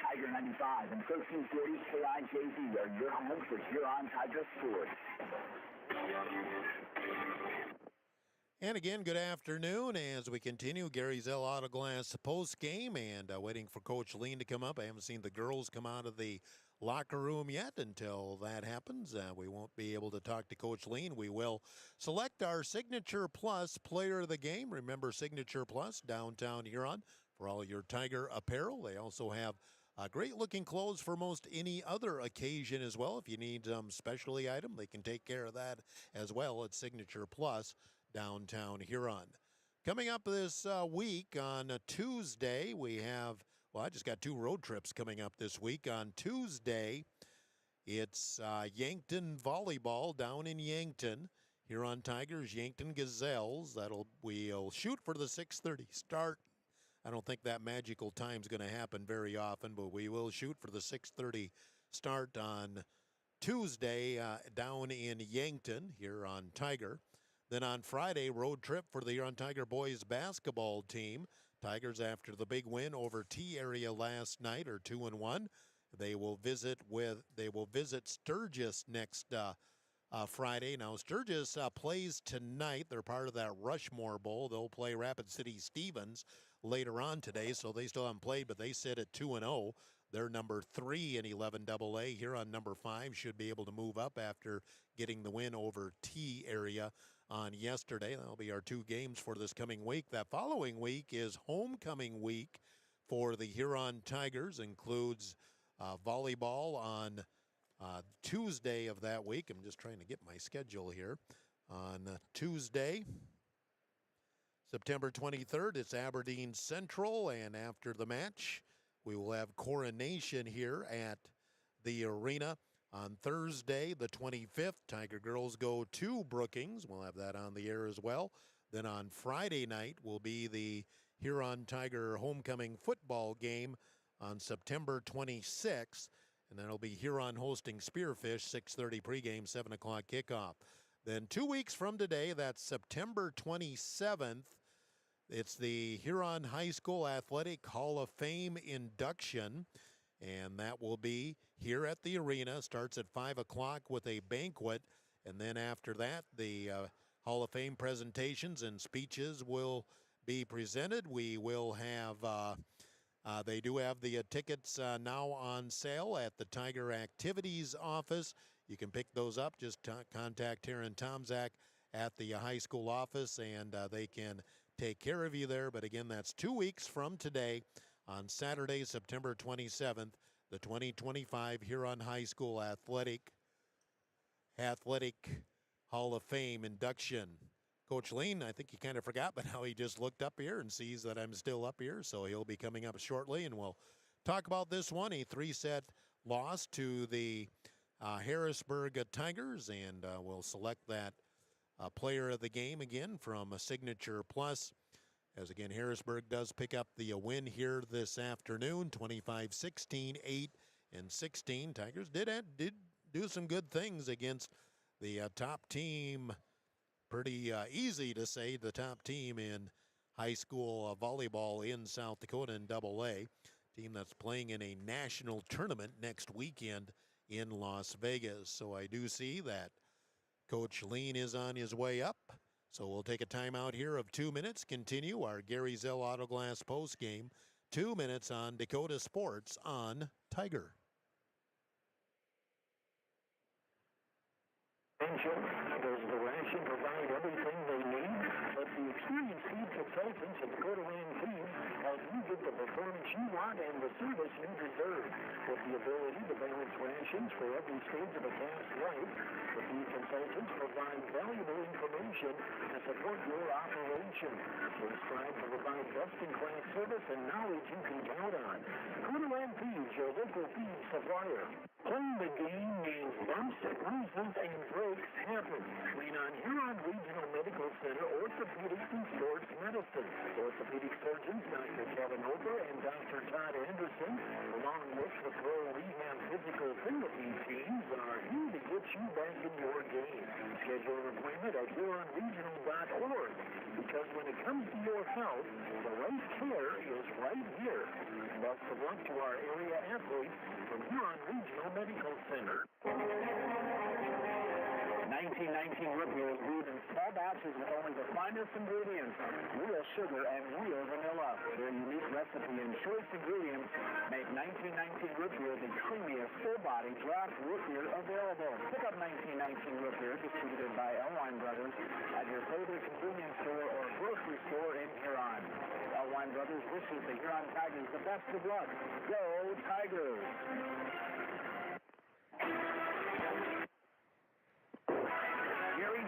Tiger 95 and 1340 KIJV are your home for Huron Tiger sports. And again, good afternoon as we continue Gary Zell Auto Glass post game and waiting for Coach Lean to come up. I haven't seen the girls come out of the locker room yet. Until that happens, we won't be able to talk to Coach Lean. We will select our Signature Plus player of the game. Remember Signature Plus, downtown Huron, for all your Tiger apparel. They also have great looking clothes for most any other occasion as well. If you need some specialty item, they can take care of that as well at Signature Plus, downtown Huron. Coming up this week on Tuesday, we have, I just got 2 road trips coming up this week. On Tuesday, it's Yankton volleyball down in Yankton. Huron Tigers, Yankton Gazelles. We'll shoot for the 6:30 start. I don't think that magical time's going to happen very often, but we will shoot for the 6:30 start on Tuesday down in Yankton, here on Tiger. Then on Friday, road trip for the Huron Tiger boys basketball team. Tigers, after the big win over T area last night, are 2-1. They will visit Sturgis next Friday. Now, Sturgis plays tonight. They're part of that Rushmore Bowl. They'll play Rapid City Stevens later on today, so they still haven't played, but they sit at 2-0. They're number 3 in 11AA. Here on number 5 should be able to move up after getting the win over T area on yesterday. That'll be our 2 games for this coming week. That following week is homecoming week for the Huron Tigers. Includes volleyball on Tuesday of that week. I'm just trying to get my schedule here. On Tuesday, September 23rd, it's Aberdeen Central, and after the match, we will have coronation here at the arena. On Thursday, the 25th, Tiger girls go to Brookings. We'll have that on the air as well. Then on Friday night will be the Huron Tiger homecoming football game on September 26th. And that'll be Huron hosting Spearfish, 6:30 pregame, 7 o'clock kickoff. Then 2 weeks from today, that's September 27th, it's the Huron High School Athletic Hall of Fame induction. And that will be here at the arena. Starts at 5 o'clock with a banquet. And then after that, the Hall of Fame presentations and speeches will be presented. We will have, they do have the tickets now on sale at the Tiger Activities office. You can pick those up. Just contact Taryn Tomzak at the high school office, and they can take care of you there. But again, that's 2 weeks from today. On Saturday, September 27th, the 2025 Huron High School Athletic Hall of Fame induction. Coach Lean, I think he kind of forgot, but now he just looked up here and sees that I'm still up here, so he'll be coming up shortly, and we'll talk about this one, a 3-set loss to the Harrisburg Tigers, and we'll select that player of the game again from a Signature Plus. As again, Harrisburg does pick up the win here this afternoon, 25-16, 8 and 16. Tigers did do some good things against the top team. Pretty easy to say the top team in high school volleyball in South Dakota in AA. Team that's playing in a national tournament next weekend in Las Vegas. So I do see that Coach Lean is on his way up. So we'll take a timeout here of 2 minutes. Continue our Gary Zell Auto Glass post game. 2 minutes on Dakota Sports on Tiger. Does the ration provide everything they need? But the experienced feed consultants at Dakota Land Feed help you get the performance you want and the service you deserve. With the ability to balance rations for every stage of a calf's life, the feed consultants provide valuable information to support your operation. They strive to provide best-in-class service and knowledge you can count on. Huron Feeds, your local feed supplier. Playing the game means bumps, bruises, and breaks happen. Lean on Huron Regional Medical Center Orthopedics and Sports Medicine. Orthopedic surgeons Dr. Kevin Ober and Dr. Todd Anderson, along with the Pro Rehab Physical Therapy teams, are here to get you back in your game. Schedule an appointment at HuronRegional.org, because when it comes to your health, the right care is right here. Best of luck to our area athletes from Huron Regional Medical Center. 1919 root beer is brewed in small batches with only the finest ingredients, real sugar and real vanilla. Their unique recipe and choice ingredients make 1919 root beer the creamiest, full-body draft root beer available. Pick up 1919 root beer, distributed by Wine Brothers, at your favorite convenience store or grocery store in Huron. Wine Brothers wishes the Huron Tigers the best of luck. Go Tigers!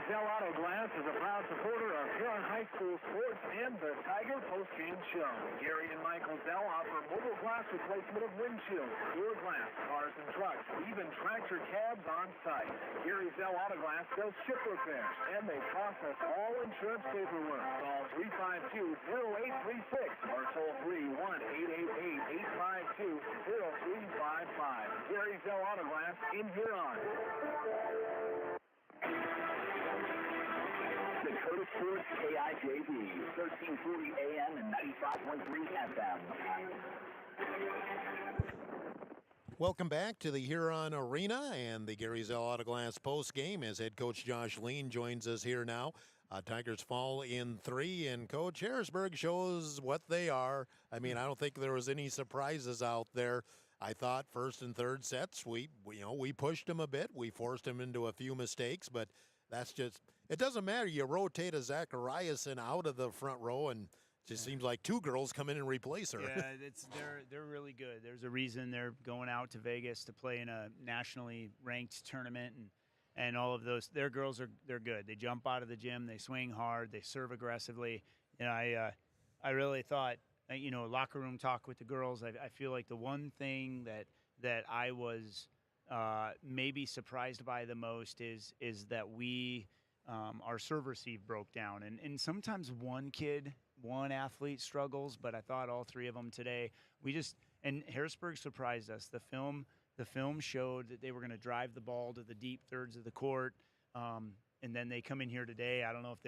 Zell Auto Glass is a proud supporter of Huron High School sports and the Tiger postgame show. Gary and Michael Zell offer mobile glass replacement of windshields, door glass, cars and trucks, even tractor cabs on site. Gary Zell Auto Glass does ship repairs, and they process all insurance paperwork. Call 352-0836 or toll free 1-888-852-0355. Gary Zell Auto Glass in Huron. Dakota Sports KIJV, 1340 AM and 95.3 FM. Welcome back to the Huron Arena and the Gary Zell Auto Glass post game as head coach Josh Lean joins us here now. Tigers fall in 3, and Coach, Harrisburg shows what they are. I mean, I don't think there was any surprises out there. I thought first and third sets, we pushed them a bit. We forced them into a few mistakes, but that's just, it doesn't matter. You rotate a Zachariasen out of the front row, and it just seems like two girls come in and replace her. Yeah, they're really good. There's a reason they're going out to Vegas to play in a nationally ranked tournament, and all of those. Their girls they're good. They jump out of the gym, they swing hard, they serve aggressively. And I really thought, locker room talk with the girls. I feel like the one thing that I was maybe surprised by the most is that we our serve receive broke down, and sometimes one athlete struggles, but I thought all three of them today. And Harrisburg surprised us. The film showed that they were going to drive the ball to the deep thirds of the court, and then they come in here today. I don't know if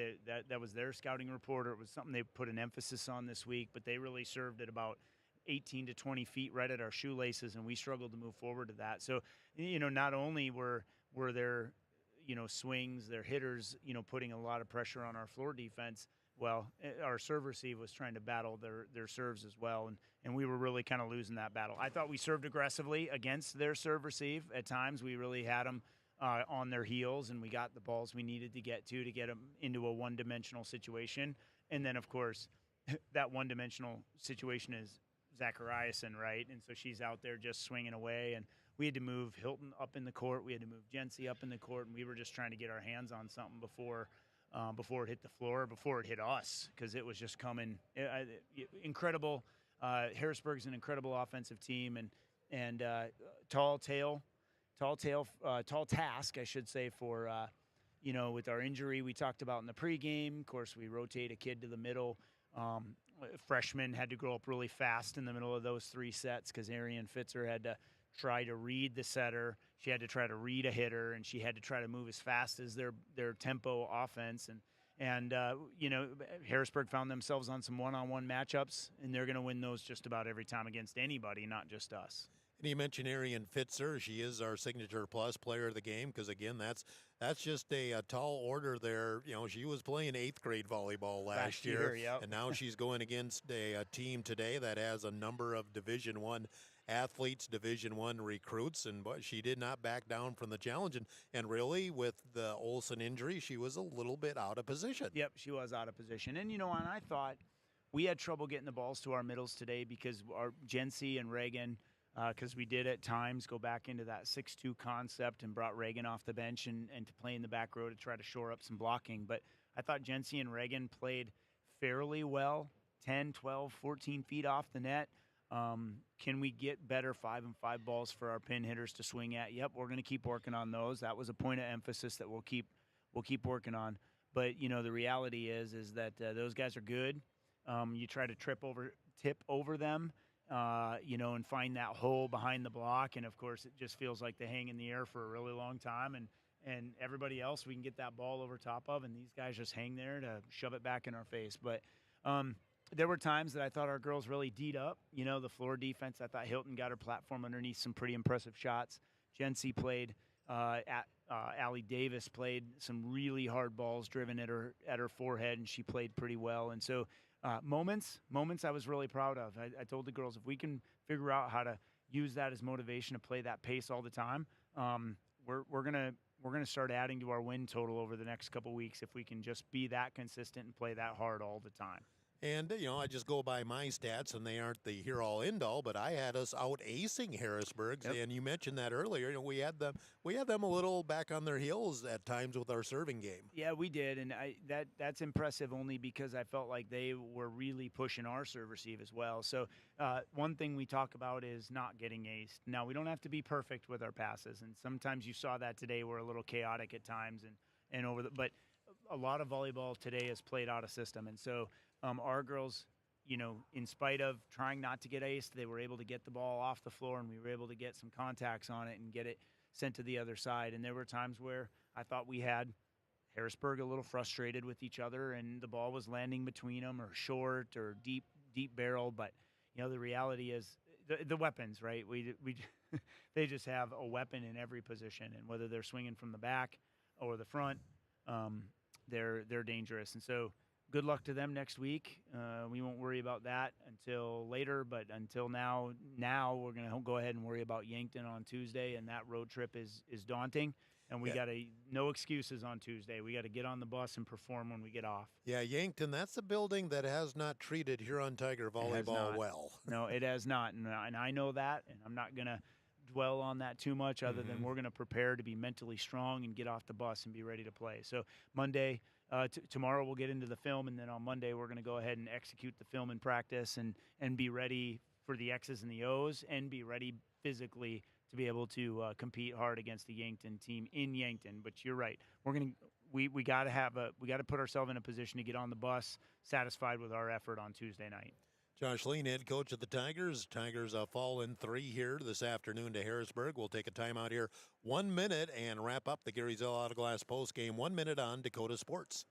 that was their scouting report or it was something they put an emphasis on this week, but they really served at about 18 to 20 feet right at our shoelaces, and we struggled to move forward to that. So, not only were there, swings, their hitters, putting a lot of pressure on our floor defense, well, our serve receive was trying to battle their serves as well, and we were really kind of losing that battle. I thought we served aggressively against their serve receive. At times, we really had them on their heels, and we got the balls we needed to get them into a one-dimensional situation. And then, of course, that one-dimensional situation is Zachariasen, right? And so she's out there just swinging away, and we had to move Hilton up in the court. We had to move Jency up in the court, and we were just trying to get our hands on something before it hit the floor, before it hit us, because it was just coming. Incredible. Harrisburg's an incredible offensive team, and tall task, I should say, for with our injury we talked about in the pregame. Of course, we rotate a kid to the middle. Freshman had to grow up really fast in the middle of those 3 sets because Arian Fitzer had to try to read the setter. She had to try to read a hitter, and she had to try to move as fast as their tempo offense. And Harrisburg found themselves on some one-on-one matchups, and they're going to win those just about every time against anybody, not just us. And you mentioned Arian Fitzer. She is our signature plus player of the game because, again, that's just a tall order there. She was playing 8th grade volleyball last year, yep. And now she's going against a team today that has a number of Division I athletes, Division I recruits, but she did not back down from the challenge. And really, with the Olsen injury, she was a little bit out of position. Yep, she was out of position. And, and I thought we had trouble getting the balls to our middles today because our Jency and Reagan, because we did at times go back into that 6-2 concept and brought Reagan off the bench and to play in the back row to try to shore up some blocking. But I thought Jency and Reagan played fairly well, 10, 12, 14 feet off the net. Can we get better 5-and-5 balls for our pin hitters to swing at? Yep, we're going to keep working on those. That was a point of emphasis that we'll keep working on. But the reality is that those guys are good. You try to tip over them, and find that hole behind the block, and of course it just feels like they hang in the air for a really long time. And everybody else we can get that ball over top of, and these guys just hang there to shove it back in our face. But there were times that I thought our girls really D'd up. The floor defense, I thought Hilton got her platform underneath some pretty impressive shots. Jency played, Allie Davis played some really hard balls driven at her forehead, and she played pretty well. And so moments I was really proud of. I told the girls, if we can figure out how to use that as motivation to play that pace all the time, we're gonna start adding to our win total over the next couple weeks if we can just be that consistent and play that hard all the time. And, I just go by my stats, and they aren't the here-all, end-all, but I had us out-acing Harrisburg, Yep. And you mentioned that earlier. We had them a little back on their heels at times with our serving game. Yeah, we did, and that's impressive only because I felt like they were really pushing our serve receive as well. So one thing we talk about is not getting aced. Now, we don't have to be perfect with our passes, and sometimes you saw that today. We're a little chaotic at times, but a lot of volleyball today is played out of system, and so our girls, in spite of trying not to get aced, they were able to get the ball off the floor, and we were able to get some contacts on it and get it sent to the other side. And there were times where I thought we had Harrisburg a little frustrated with each other, and the ball was landing between them or short or deep barrel. But the reality is the weapons, right? We they just have a weapon in every position, and whether they're swinging from the back or the front, they're dangerous. And so good luck to them next week. We won't worry about that until later, but until now we're going to go ahead and worry about Yankton on Tuesday, and that road trip is daunting. And we got no excuses on Tuesday. We got to get on the bus and perform when we get off. Yeah, Yankton, that's a building that has not treated Huron Tiger volleyball well. No, it has not, and I know that, and I'm not going to dwell on that too much other than we're going to prepare to be mentally strong and get off the bus and be ready to play. So Monday, tomorrow we'll get into the film, and then on Monday we're going to go ahead and execute the film in practice and be ready for the X's and the O's and be ready physically to be able to compete hard against the Yankton team in Yankton. But you're right. We got to put ourselves in a position to get on the bus satisfied with our effort on Tuesday night. Josh Lean, head coach of the Tigers. Tigers fall in 3 here this afternoon to Harrisburg. We'll take a timeout here 1 minute and wrap up the Gary Zell Auto Glass post game. 1 minute on Dakota Sports.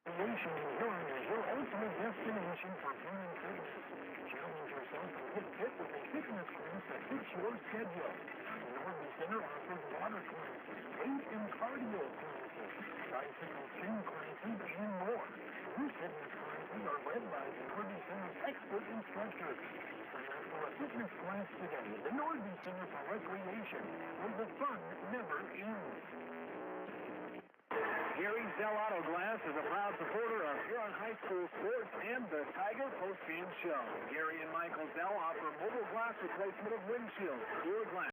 Huron is your ultimate destination for fun and fitness. Challenge yourself to get fit with a fitness class that fits your schedule. The Norton Center offers water classes, weight and cardio classes, tricycle spin classes, and more. These fitness classes are led by the Norton Center's expert instructors. Sign up for a fitness class today at the Norton Center for Recreation, where the fun never ends. Gary Zell Auto Glass is a proud supporter of Huron High School sports and the Tiger Postgame Show. Gary and Michael Zell offer mobile glass replacement of windshields, clear glass.